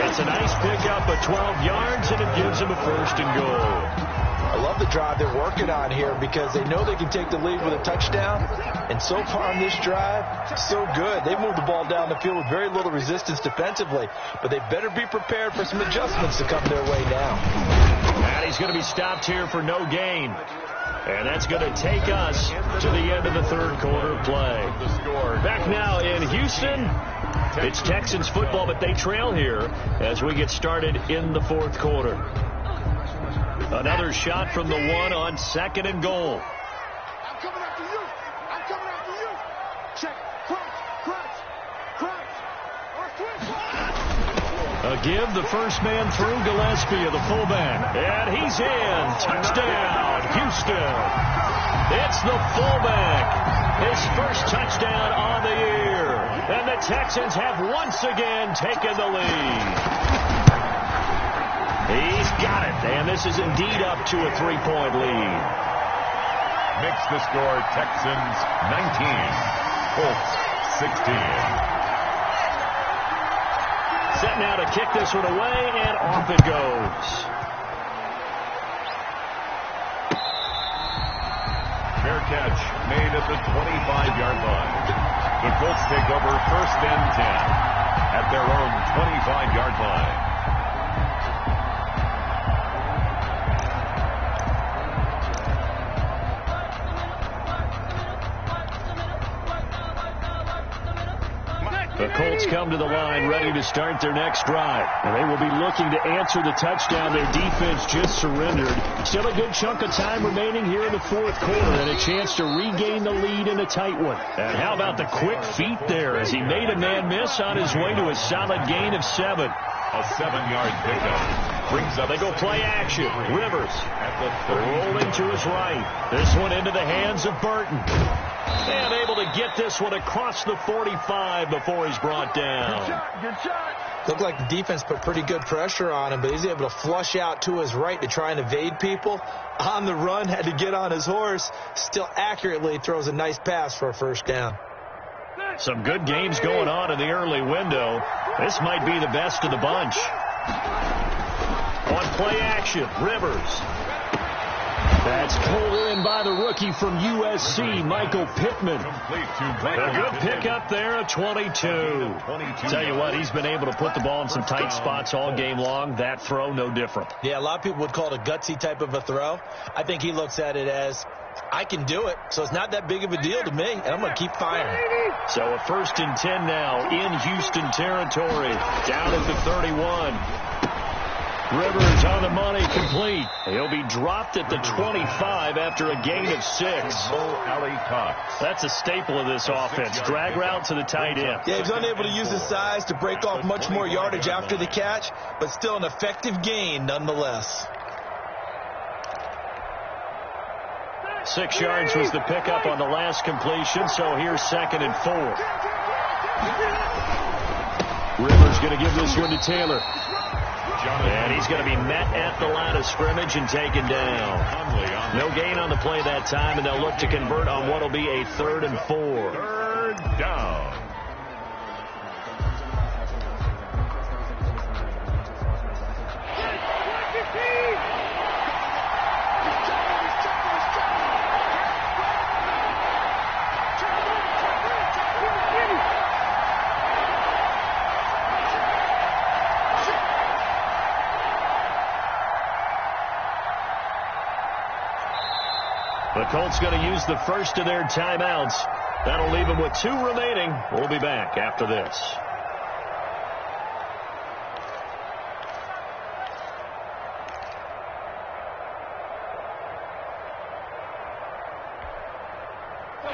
1. It's a nice pickup of 12 yards, and it gives him a first and goal. I love the drive they're working on here because they know they can take the lead with a touchdown. And so far on this drive, so good. They've moved the ball down the field with very little resistance defensively. But they better be prepared for some adjustments to come their way now. And he's going to be stopped here for no gain. And that's going to take us to the end of the third quarter play. Back now in Houston, it's Texans football, but they trail here as we get started in the fourth quarter. Another shot from the 1 on second and goal. I'm coming after you. I'm coming after you. Check. Crunch. A give, the first man through, Gillespie of the fullback. And he's in. Touchdown, Houston. It's the fullback. His first touchdown on the year. And the Texans have once again taken the lead. He's got it. And this is indeed up to a 3-point lead. Makes the score Texans 19, Colts 16. Set now to kick this one away, and off it goes. Fair catch made at the 25-yard line. The Colts take over first and 10 at their own 25-yard line. The Colts come to the line ready to start their next drive. And they will be looking to answer the touchdown their defense just surrendered. Still a good chunk of time remaining here in the fourth quarter and a chance to regain the lead in a tight one. And how about the quick feet there as he made a man miss on his way to a solid gain of 7. A 7-yard pickup. Brings up. They go play action. Rivers rolling to his right. This one into the hands of Burton. And able to get this one across the 45 before he's brought down. Good shot. Looked like the defense put pretty good pressure on him, but he's able to flush out to his right to try and evade people. On the run, had to get on his horse. Still accurately throws a nice pass for a first down. Some good games going on in the early window. This might be the best of the bunch. On play action, Rivers. That's pulled in by the rookie from USC, Michael Pittman. A good pickup there at 22. Tell you what, he's been able to put the ball in some tight spots all game long. That throw, no different. Yeah, a lot of people would call it a gutsy type of a throw. I think he looks at it as, I can do it, so it's not that big of a deal to me, and I'm going to keep firing. So a first and 10 now in Houston territory, down at the 31. Rivers on the money, complete. He'll be dropped at the 25 after a gain of 6. That's a staple of this offense. Drag route to the tight end. Yeah, he's unable to use his size to break off much more yardage after the catch, but still an effective gain nonetheless. 6 yards was the pickup on the last completion, so here's 2nd and 4. Rivers going to give this one to Taylor. And he's going to be met at the line of scrimmage and taken down. No gain on the play that time, and they'll look to convert on what will be a 3rd and 4. 3rd down. The Colts going to use the first of their timeouts. That'll leave them with 2 remaining. We'll be back after this.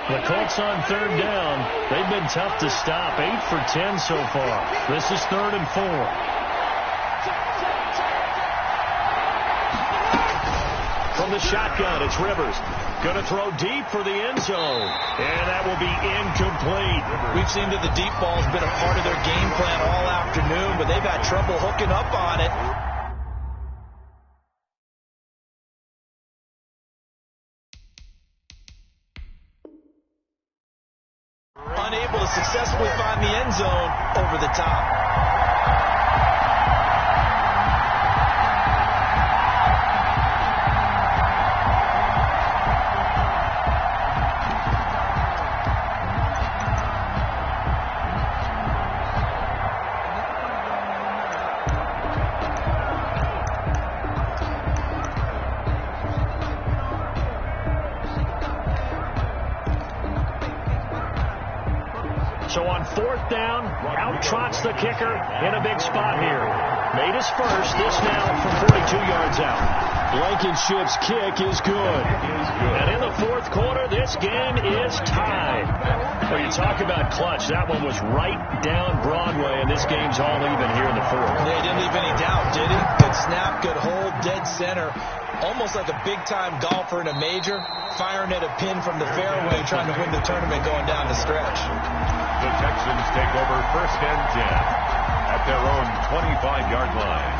The Colts on 3rd down. They've been tough to stop. 8 for 10 so far. This is 3rd and 4. From the shotgun, it's Rivers. Going to throw deep for the end zone. And that will be incomplete. We've seen that the deep ball has been a part of their game plan all afternoon, but they've had trouble hooking up on it. Unable to successfully find the end zone over the top. So on 4th down, out trots the kicker in a big spot here. Made his first, this now from 42 yards out. Blankenship's kick is good. And in the 4th quarter, this game is tied. Well, you talk about clutch. That one was right down Broadway, and this game's all even here in the 4th. Yeah, he didn't leave any doubt, did he? Good snap, good hold, dead center. Almost like a big-time golfer in a major, firing at a pin from the fairway, trying to win the tournament going down the stretch. The Texans take over 1st and 10 at their own 25-yard line.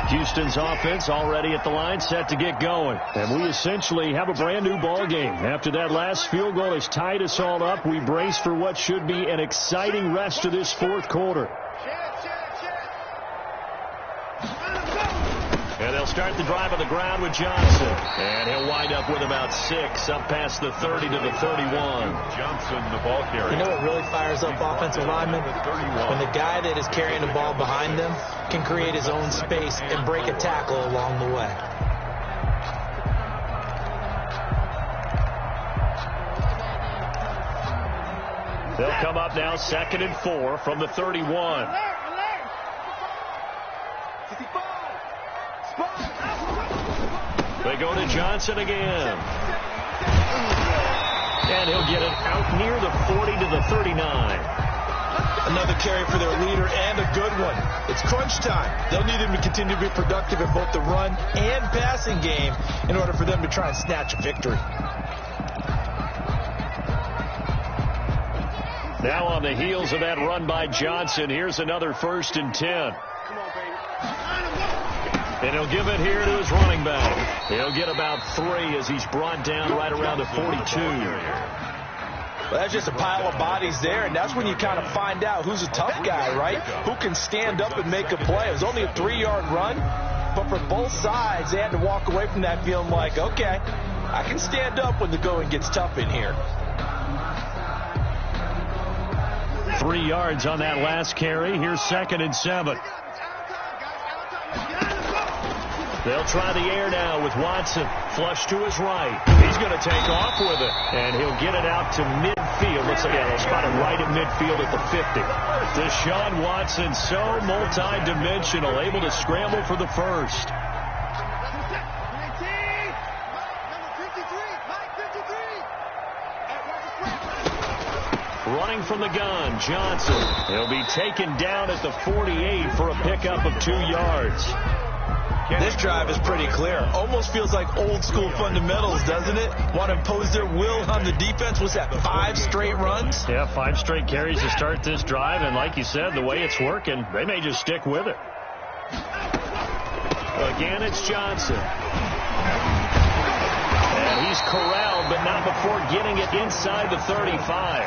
Houston's offense already at the line, set to get going. And we essentially have a brand-new ball game. After that last field goal has tied us all up, we brace for what should be an exciting rest of this 4th quarter. And they'll start the drive on the ground with Johnson. And he'll wind up with about 6, up past the 30 to the 31. Johnson, the ball carrier. You know what really fires up offensive linemen? When the guy that is carrying the ball behind them can create his own space and break a tackle along the way. They'll come up now 2nd and 4 from the 31. They go to Johnson again. And he'll get it out near the 40 to the 39. Another carry for their leader, and a good one. It's crunch time. They'll need him to continue to be productive in both the run and passing game in order for them to try and snatch a victory. Now on the heels of that run by Johnson, here's another 1st and 10. And he'll give it here to his running back. He'll get about 3 as he's brought down right around the 42. Well, that's just a pile of bodies there, and that's when you kind of find out who's a tough guy, right? Who can stand up and make a play. It was only a 3-yard run, but for both sides, they had to walk away from that feeling like, okay, I can stand up when the going gets tough in here. 3 yards on that last carry. Here's 2nd and 7. They'll try the air now with Watson. Flush to his right. He's going to take off with it. And he'll get it out to midfield. Looks like they'll spot him right at midfield at the 50. Deshaun Watson, so multi-dimensional, able to scramble for the first. Running from the gun, Johnson. He'll be taken down at the 48 for a pickup of 2 yards. This drive is pretty clear. Almost feels like old school fundamentals, doesn't it? Want to impose their will on the defense. Was that 5 straight runs? Yeah, 5 straight carries to start this drive. And like you said, the way it's working, they may just stick with it. Again, it's Johnson. And he's corralled, but not before getting it inside the 35.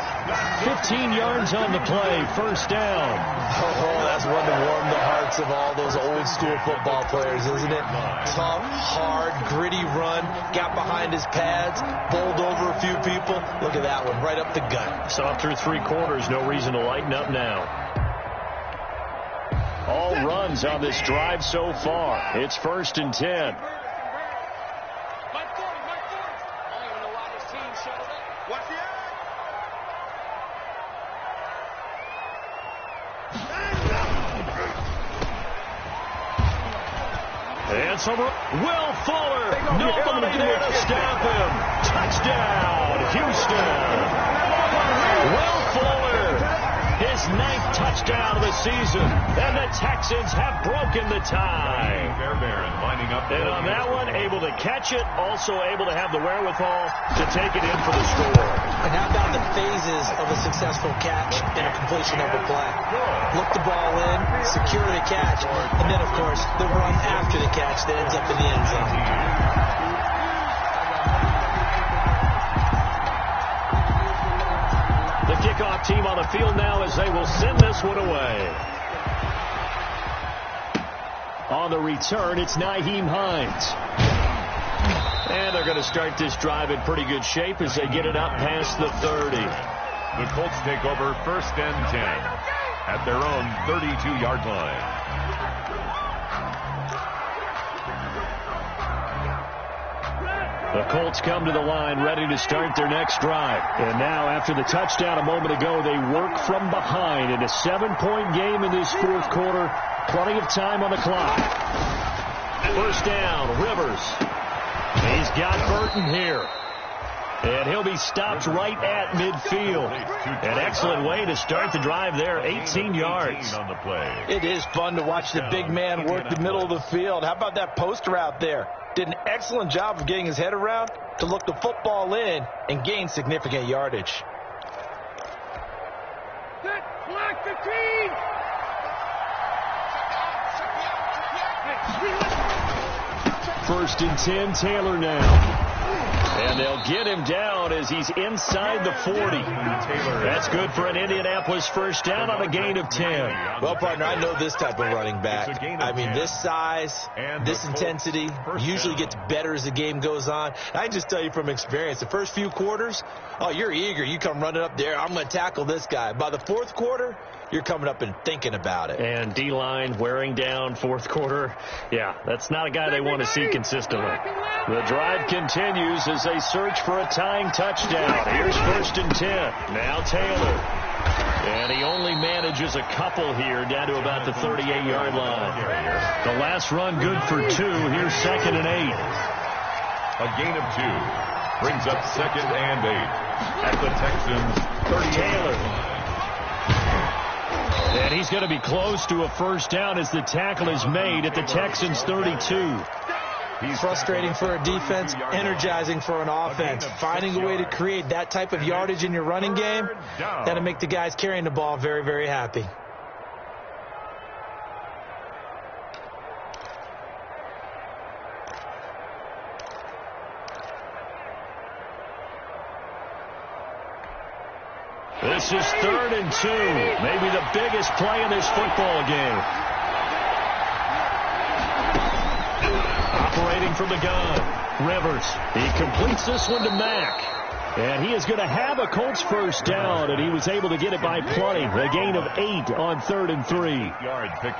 15 yards on the play, first down. Oh, that's one to warm the hearts of all those old school football players, isn't it? Tough, hard, gritty run, got behind his pads, bowled over a few people. Look at that one, right up the gut. So through 3 quarters, no reason to lighten up now. All runs on this drive so far. It's 1st and 10. And some Will Fuller. Nobody there to stop him. Touchdown, Houston. Will Fuller, his 9th touchdown of the season. And the Texans have broken the tie. And on that one, able to catch it, also able to have the wherewithal to take it in for the score. And how about the phases of a successful catch and a completion of a play? Look the ball in, secure the catch, and then, of course, the run after the catch that ends up in the end zone. The kickoff team on the field now as they will send this one away. On the return, it's Nyheim Hines. And they're going to start this drive in pretty good shape as they get it up past the 30. The Colts take over 1st and 10 at their own 32-yard line. The Colts come to the line ready to start their next drive. And now after the touchdown a moment ago, they work from behind in a 7-point game in this 4th quarter. Plenty of time on the clock. First down, Rivers. He's got Burton here. And he'll be stopped right at midfield. An excellent way to start the drive there, 18 yards. On the play. It is fun to watch the big man work the middle of the field. How about that poster out there? Did an excellent job of getting his head around to look the football in and gain significant yardage. Block the team! 1st and 10, Taylor now. And they'll get him down as he's inside the 40. That's good for an Indianapolis first down on a gain of 10. Well, partner, I know this type of running back. I mean, this size, this intensity usually gets better as the game goes on. And I can just tell you from experience, the first few quarters, oh, you're eager. You come running up there, I'm going to tackle this guy. By the 4th quarter, you're coming up and thinking about it. And D-line wearing down 4th quarter. Yeah, that's not a guy they want to see consistently. The drive continues as they search for a tying touchdown. Here's 1st and 10. Now Taylor. And he only manages a couple here down to about the 38-yard line. The last run good for 2. Here's 2nd and 8. A gain of 2 brings up 2nd and 8 at the Texans' 38. Taylor. And he's going to be close to a first down as the tackle is made at the Texans' 32. Frustrating for a defense, energizing for an offense. Finding a way to create that type of yardage in your running game, that'll make the guys carrying the ball very, very happy. This is 3rd and 2. Maybe the biggest play in this football game. Operating from the gun, Rivers. He completes this one to Mack. And he is going to have a Colts first down, and he was able to get it by plenty. A gain of 8 on 3rd and 3.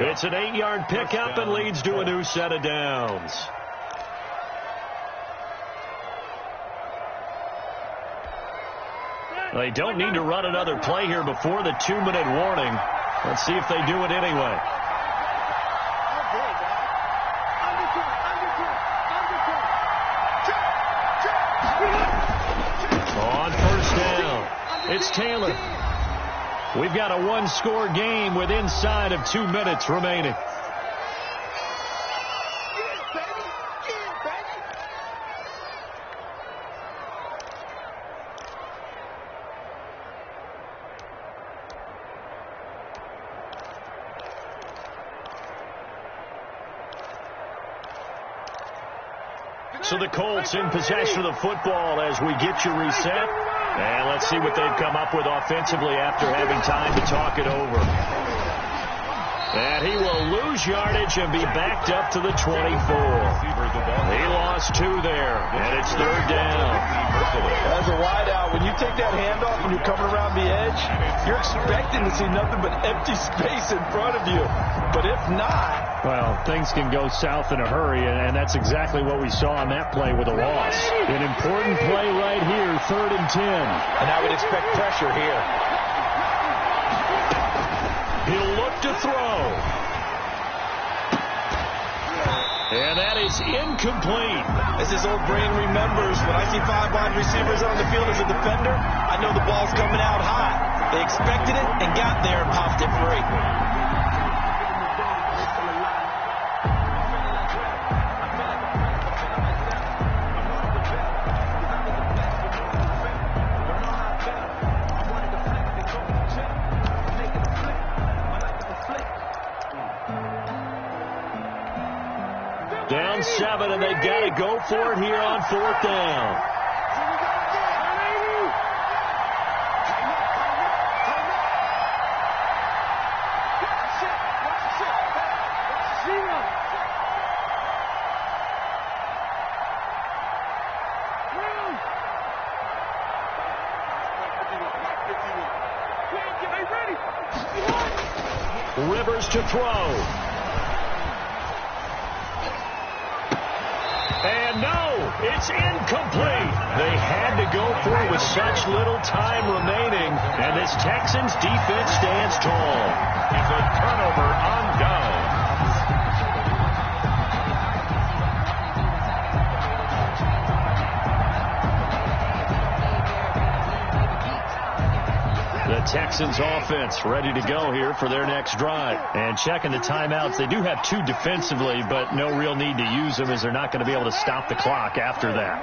It's an 8-yard pickup and leads to a new set of downs. They don't need to run another play here before the 2-minute warning. Let's see if they do it anyway. On first down, it's Taylor. We've got a 1-score game with inside of 2 minutes remaining. So the Colts in possession of the football as we get you reset. And let's see what they've come up with offensively after having time to talk it over. And he will lose yardage and be backed up to the 24. He lost 2 there, and it's 3rd down. As a wideout, when you take that handoff and you're coming around the edge, you're expecting to see nothing but empty space in front of you. But if not... Well, things can go south in a hurry, and that's exactly what we saw on that play with a loss. An important play right here, 3rd and 10. And I would expect pressure here. He'll look to throw. And that is incomplete. As his old brain remembers, when I see 5 wide receivers on the field as a defender, I know the ball's coming out hot. They expected it and got there and popped it free. Down 7, and they got to go for it here on 4th down. Rivers to throw. And no, it's incomplete. They had to go for it with such little time remaining, and this Texans defense stands tall. It's a turnover on downs. The Texans offense ready to go here for their next drive. And checking the timeouts, they do have 2 defensively, but no real need to use them as they're not going to be able to stop the clock after that.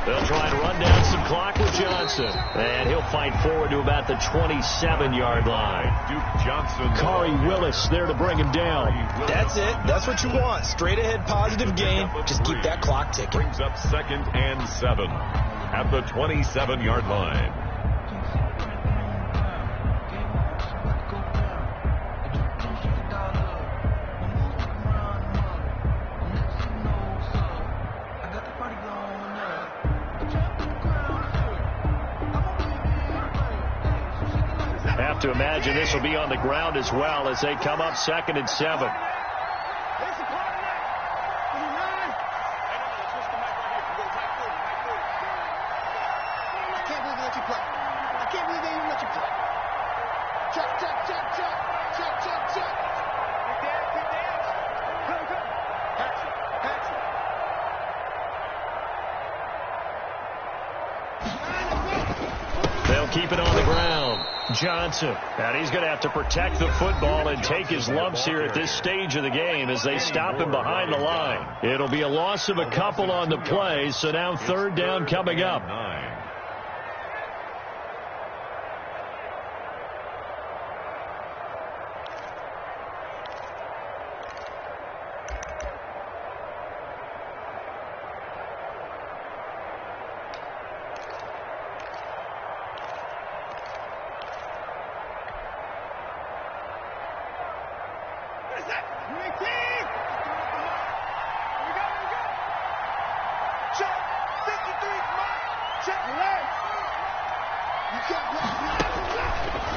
They'll try and run down some clock with Johnson. And he'll fight forward to about the 27-yard line. Duke Johnson. Kari Willis there to bring him down. That's it. That's what you want. Straight ahead positive gain. Just keep that clock ticking. Brings up 2nd and 7 at the 27-yard line. To imagine this will be on the ground as well as they come up 2nd and 7. I can't believe they let you play. I can't believe they even let you play. Check. Good dance. Go. Pass it. They'll keep it on the ground. Johnson, and he's going to have to protect the football and take his lumps here at this stage of the game as they stop him behind the line. It'll be a loss of a couple on the play, so now 3rd down coming up.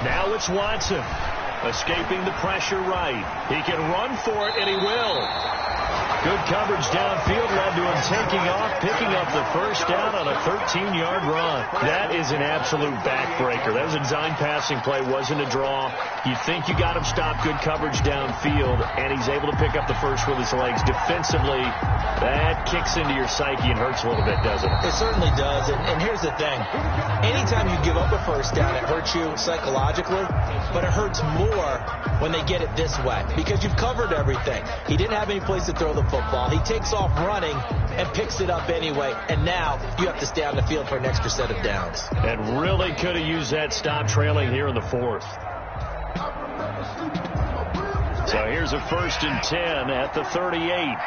Now it's Watson, escaping the pressure right. He can run for it, and he will. Good coverage downfield led to him taking off, picking up the 1st down on a 13-yard run. That is an absolute backbreaker. That was a design passing play, wasn't a draw. You think you got him stopped, good coverage downfield, and he's able to pick up the 1st with his legs. Defensively, that kicks into your psyche and hurts a little bit, doesn't it? It certainly does, and here's the thing. Anytime you give up a 1st down, it hurts you psychologically, but it hurts more when they get it this way because you've covered everything. He didn't have any place to throw the football. He takes off running and picks it up anyway, and now you have to stay on the field for an extra set of downs. And really could have used that stop trailing here in the 4th. So here's a 1st and 10 at the 38.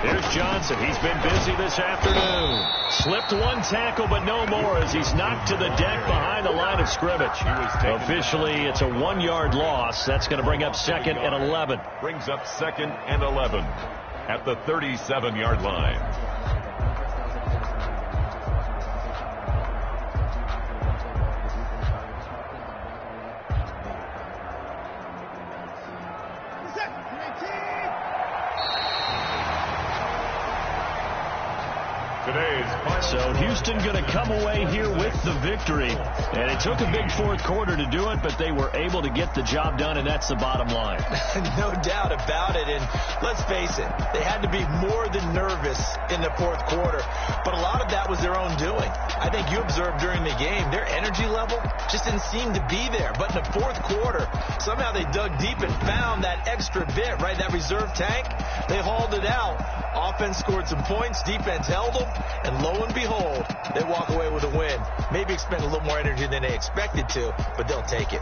Here's Johnson. He's been busy this afternoon. Slipped one tackle, but no more as he's knocked to the deck behind the line of scrimmage. Officially, it's a 1-yard loss. That's going to bring up 2nd and 11. Brings up 2nd and 11 at the 37-yard line. So Houston going to come away here with the victory. And it took a big fourth quarter to do it, but they were able to get the job done, and that's the bottom line. No doubt about it. And let's face it, they had to be more than nervous in the fourth quarter. But a lot of that was their own doing. I think you observed during the game, their energy level just didn't seem to be there. But in the fourth quarter, somehow they dug deep and found that extra bit, right? That reserve tank. They hauled it out. Offense scored some points. Defense held them. And lo and behold, they walk away with a win. Maybe expend a little more energy than they expected to, but they'll take it.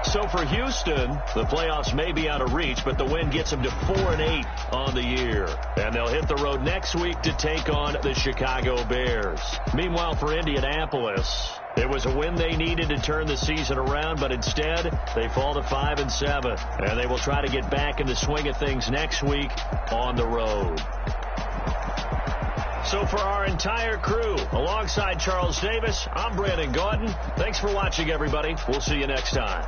So for Houston, the playoffs may be out of reach, but the win gets them to 4-8 on the year. And they'll hit the road next week to take on the Chicago Bears. Meanwhile, for Indianapolis, it was a win they needed to turn the season around, but instead they fall to 5-7. And they will try to get back in the swing of things next week on the road. So for our entire crew, alongside Charles Davis, I'm Brandon Gaudin. Thanks for watching, everybody. We'll see you next time.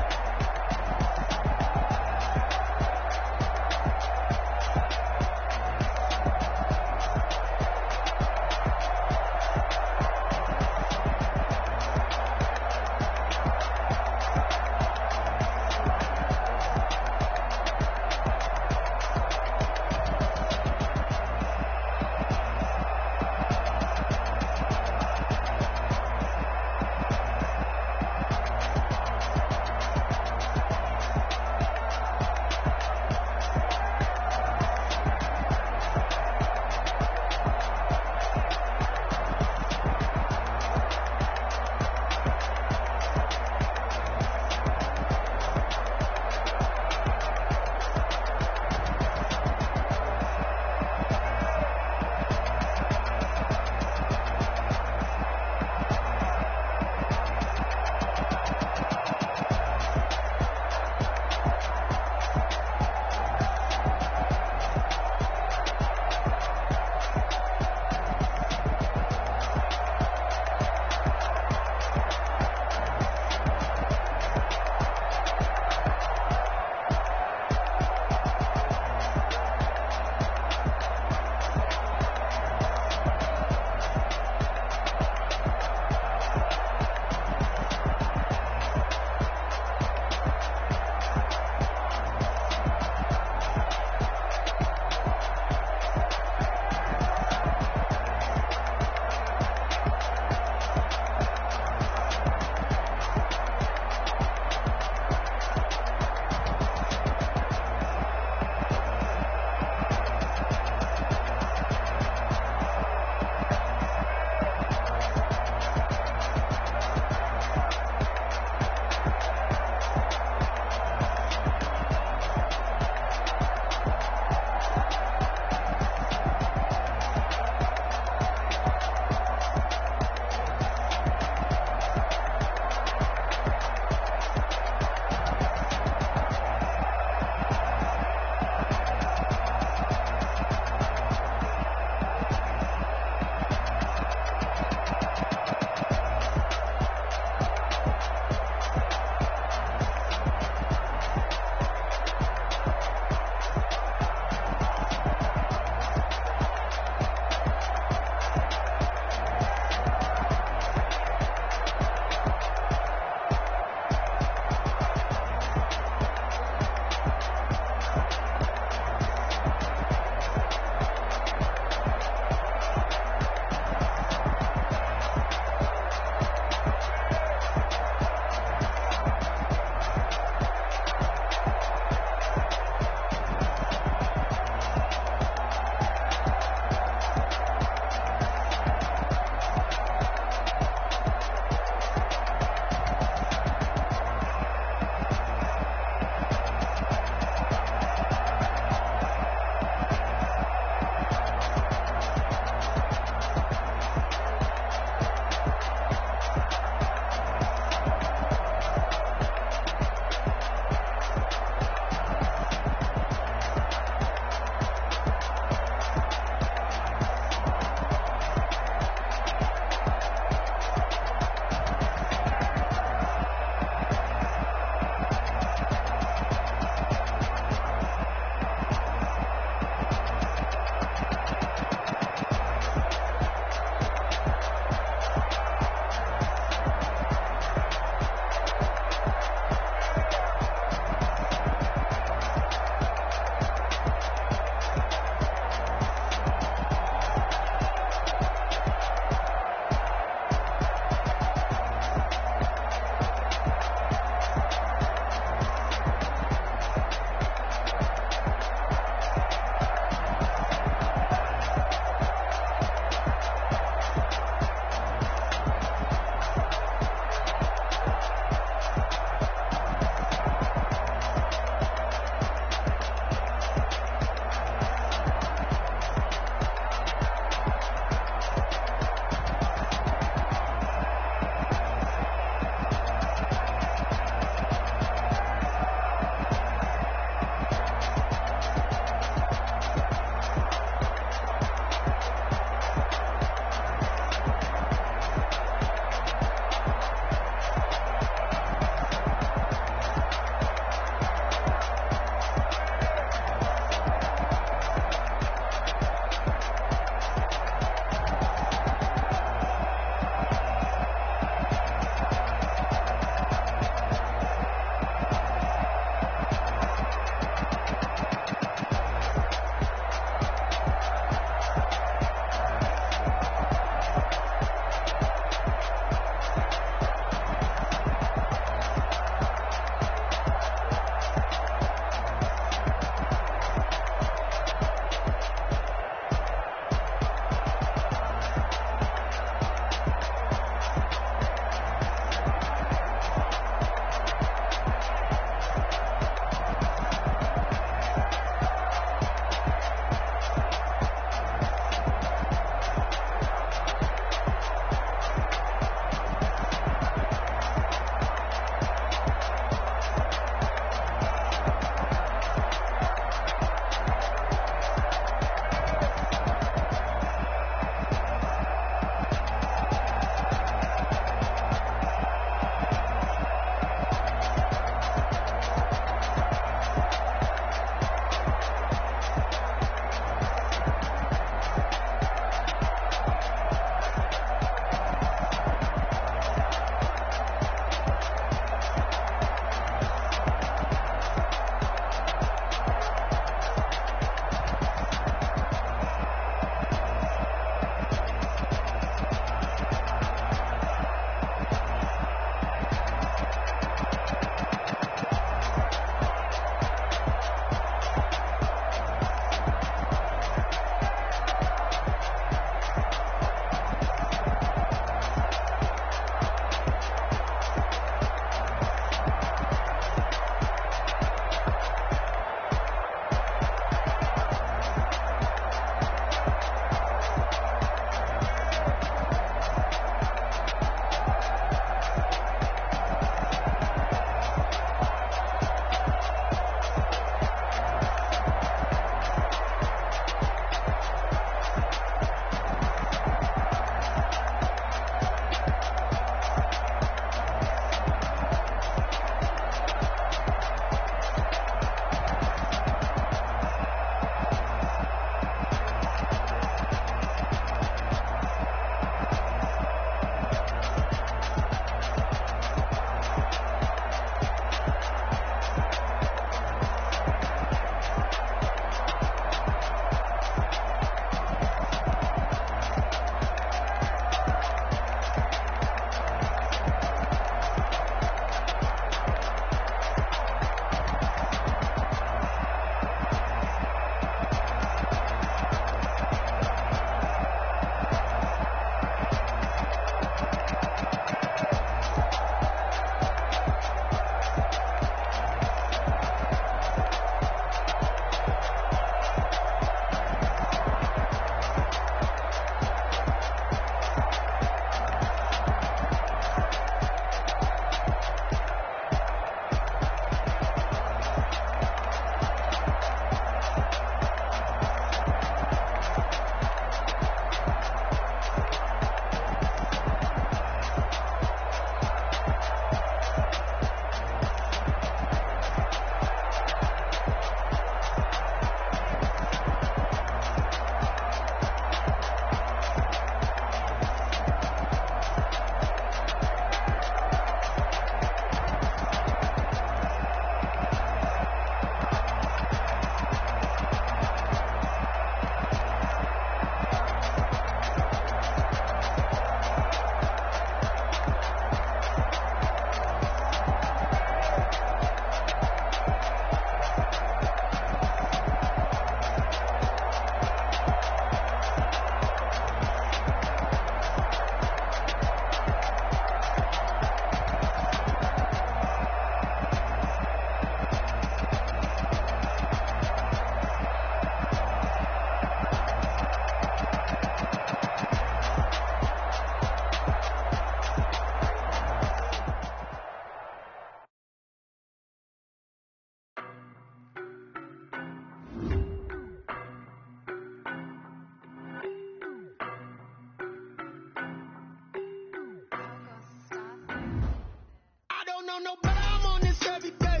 don't know no better, I'm on this every day.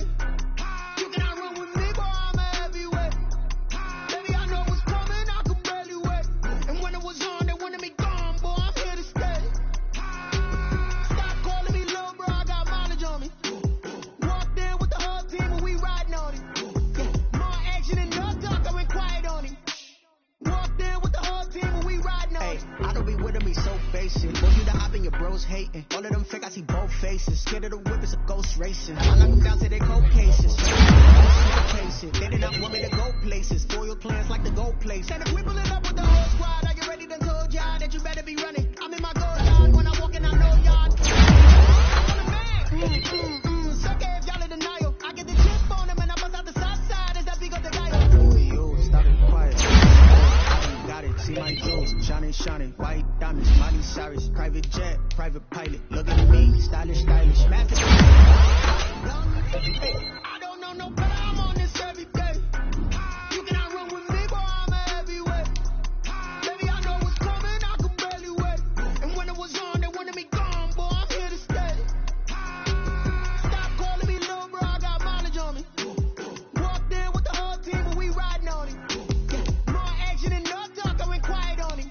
You cannot run with me, boy, I'm a heavyweight. Baby, I know what's coming, I could barely wait. And when it was on, they wanted me gone, boy, I'm here to stay. Stop calling me little bro, I got mileage on me. Walked in with the whole team and we riding on it. More action and no talk, I went quiet on him. Walked in with the whole team and we riding on it. I don't be with me so basic. Boy, you the op and your bros hating. All of them fake, I see both faces. Scared of the whip, it's a ghost racing. I knock them down to their cold cases. They did not want me to go places. Spoil plans like the gold place. Said if we pull it up with the whole squad, are you ready? Done told y'all that you better be running. I'm in my gold yard when I walk in, I know y'all. I'm the man. Suck it if y'all in denial. I get the chip on him and I bust out the south side as that big up the guy. Ooh, yo, stop it quiet. I got it, see my jewels, shining, white diamonds, Miley Cyrus, private jet, private pilot, look at me, stylish, massive. Hey, I don't know no better, I'm on this every day. You cannot run with me, boy, I'm a heavyweight. Baby, I know what's coming, I could barely wait. And when it was on, they wanted me gone, boy, I'm here to stay. Stop calling me little bro, I got mileage on me. Walked in with the whole team and we riding on it. More action and no talk, I went quiet on him.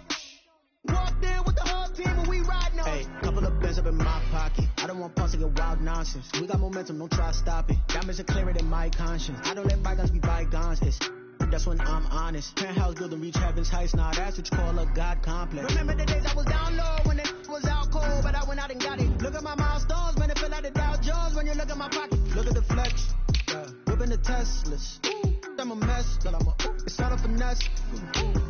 Walked in with the whole team and we riding on it. Hey, couple of bands up in my pocket. I don't want pause to get wild nonsense. We got momentum, don't try to stop it. Diamonds are clearer than my conscience. I don't let bygones be bygones. That's when I'm honest. Penthouse building, reach heaven's heights. Nah, that's what you call a God complex. Remember the days I was down low when it was out cold, but I went out and got it. Look at my milestones, man, it feel like the Dow Jones when you look at my pocket. Look at the flex, whipping the Teslas. I'm a mess, but it's not a finesse.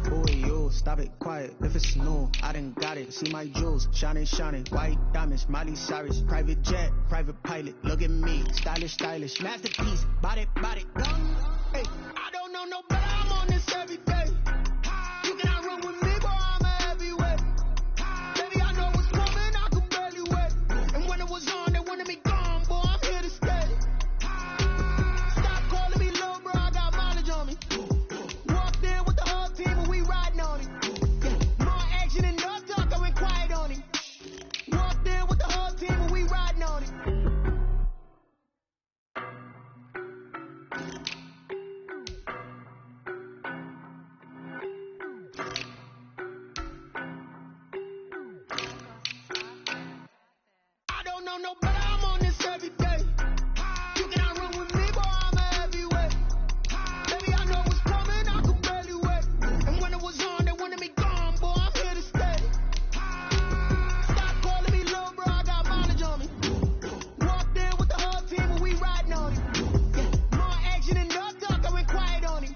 Boy, yo, stop it, quiet. If it's new, I done got it. See my jewels, shining, white diamonds, Miley Cyrus, private jet, private pilot. Look at me, stylish, masterpiece, body, gun. Hey, I don't know no better, I'm on this every day. You cannot run with me, boy, I'm a heavyweight. Baby, I know what's coming, I could barely wait. And when it was on, they wanted me gone, boy, I'm here to stay. Stop calling me little bro, I got mileage on me. Walked in with the whole team and we riding on it. More action and no talk, I went quiet on him. Walked in with the whole team and we riding on it. I don't know no better, I'm on this every day. You cannot run with me, boy, I'm a heavyweight. Baby, I know what's coming, I could barely wait. And when it was on, they wanted me gone, boy, I'm here to stay. Stop calling me little bro, I got mileage on me. Walked in with the whole team and we riding on it. More action and no talk, I went quiet on him.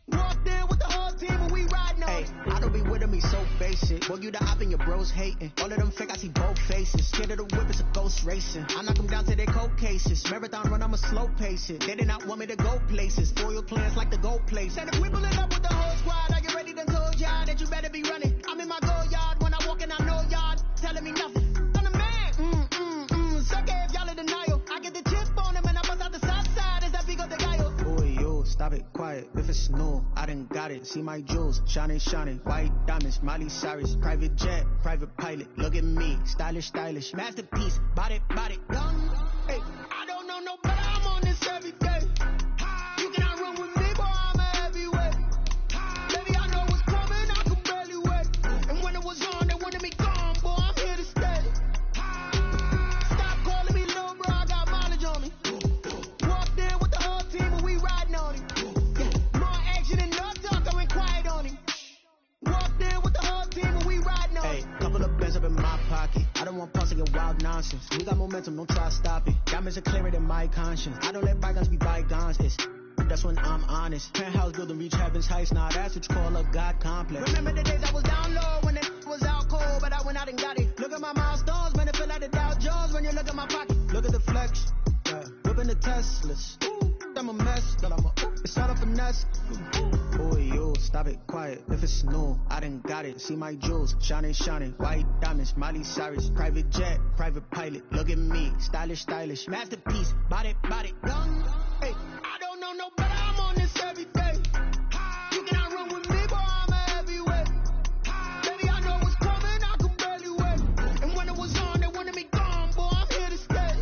Walked in with the whole team and we riding on it. I don't be with me so basic. Boy, you the op and your bros hating. All of them fake, I see both faces. Scared of the whip, it's a ghost racing. I knock them down to their cold cases. Marathon run, I'ma slow pace it. They did not want me to go places. Spoil plans like the gold place. Said if we pull it up with the whole squad, are you ready? Done told y'all that you better be running. I'm in my gold yard when I walk in, I know y'all telling me nothing. I'm the man. Suck it if y'all in denial. I get the chip on him and I bust out the south side as that big up the guy. Boy, yo, stop it, quiet. If it's new, I done got it. See my jewels, shining, white diamonds, Miley Cyrus, private jet, private pilot. Look at me, stylish, masterpiece, body, gun. Hey, I don't know no better, I'm on this every day. You cannot run with me, boy, I'm a heavyweight. Baby, I know what's coming, I could barely wait. And when it was on, they wanted me gone, boy, I'm here to stay. Stop calling me little bro, I got mileage on me. Walked in with the whole team and we riding on it. More action and no talk, I went quiet on him. Walked in with the whole team and we riding on it. Hey, couple of bands up in my pocket. I don't want pause to get wild nonsense. We got momentum, don't try to stop it. Diamonds are clearer than my conscience. I don't let bygones be bygones. That's when I'm honest. Penthouse building, reach heaven's heights. Nah, that's what you call a God complex. Remember the days I was down low when it was out cold, but I went out and got it. Look at my milestones, man, it feel like the Dow Jones when you look at my pocket. Look at the flex, whipping the Teslas. I'm a mess, but it's not a finesse. Boy, yo, stop it, quiet. If it's new, I done got it. See my jewels, shining, white diamonds, Miley Cyrus, private jet, private pilot. Look at me, stylish, masterpiece, body, gun. Hey, I don't know no better, I'm on this every day. You cannot run with me, boy, I'm a heavyweight. Baby, I know what's coming, I could barely wait. And when it was on, they wanted me gone, boy, I'm here to stay.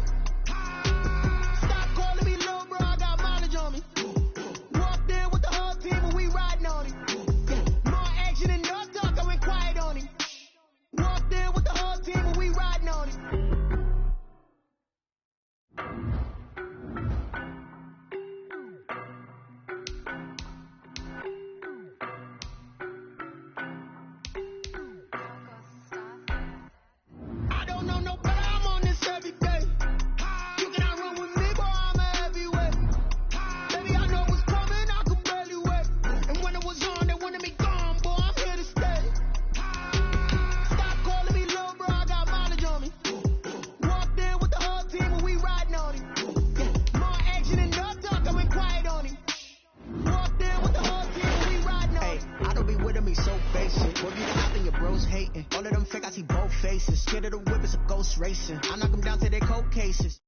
I knock them down to their cold cases.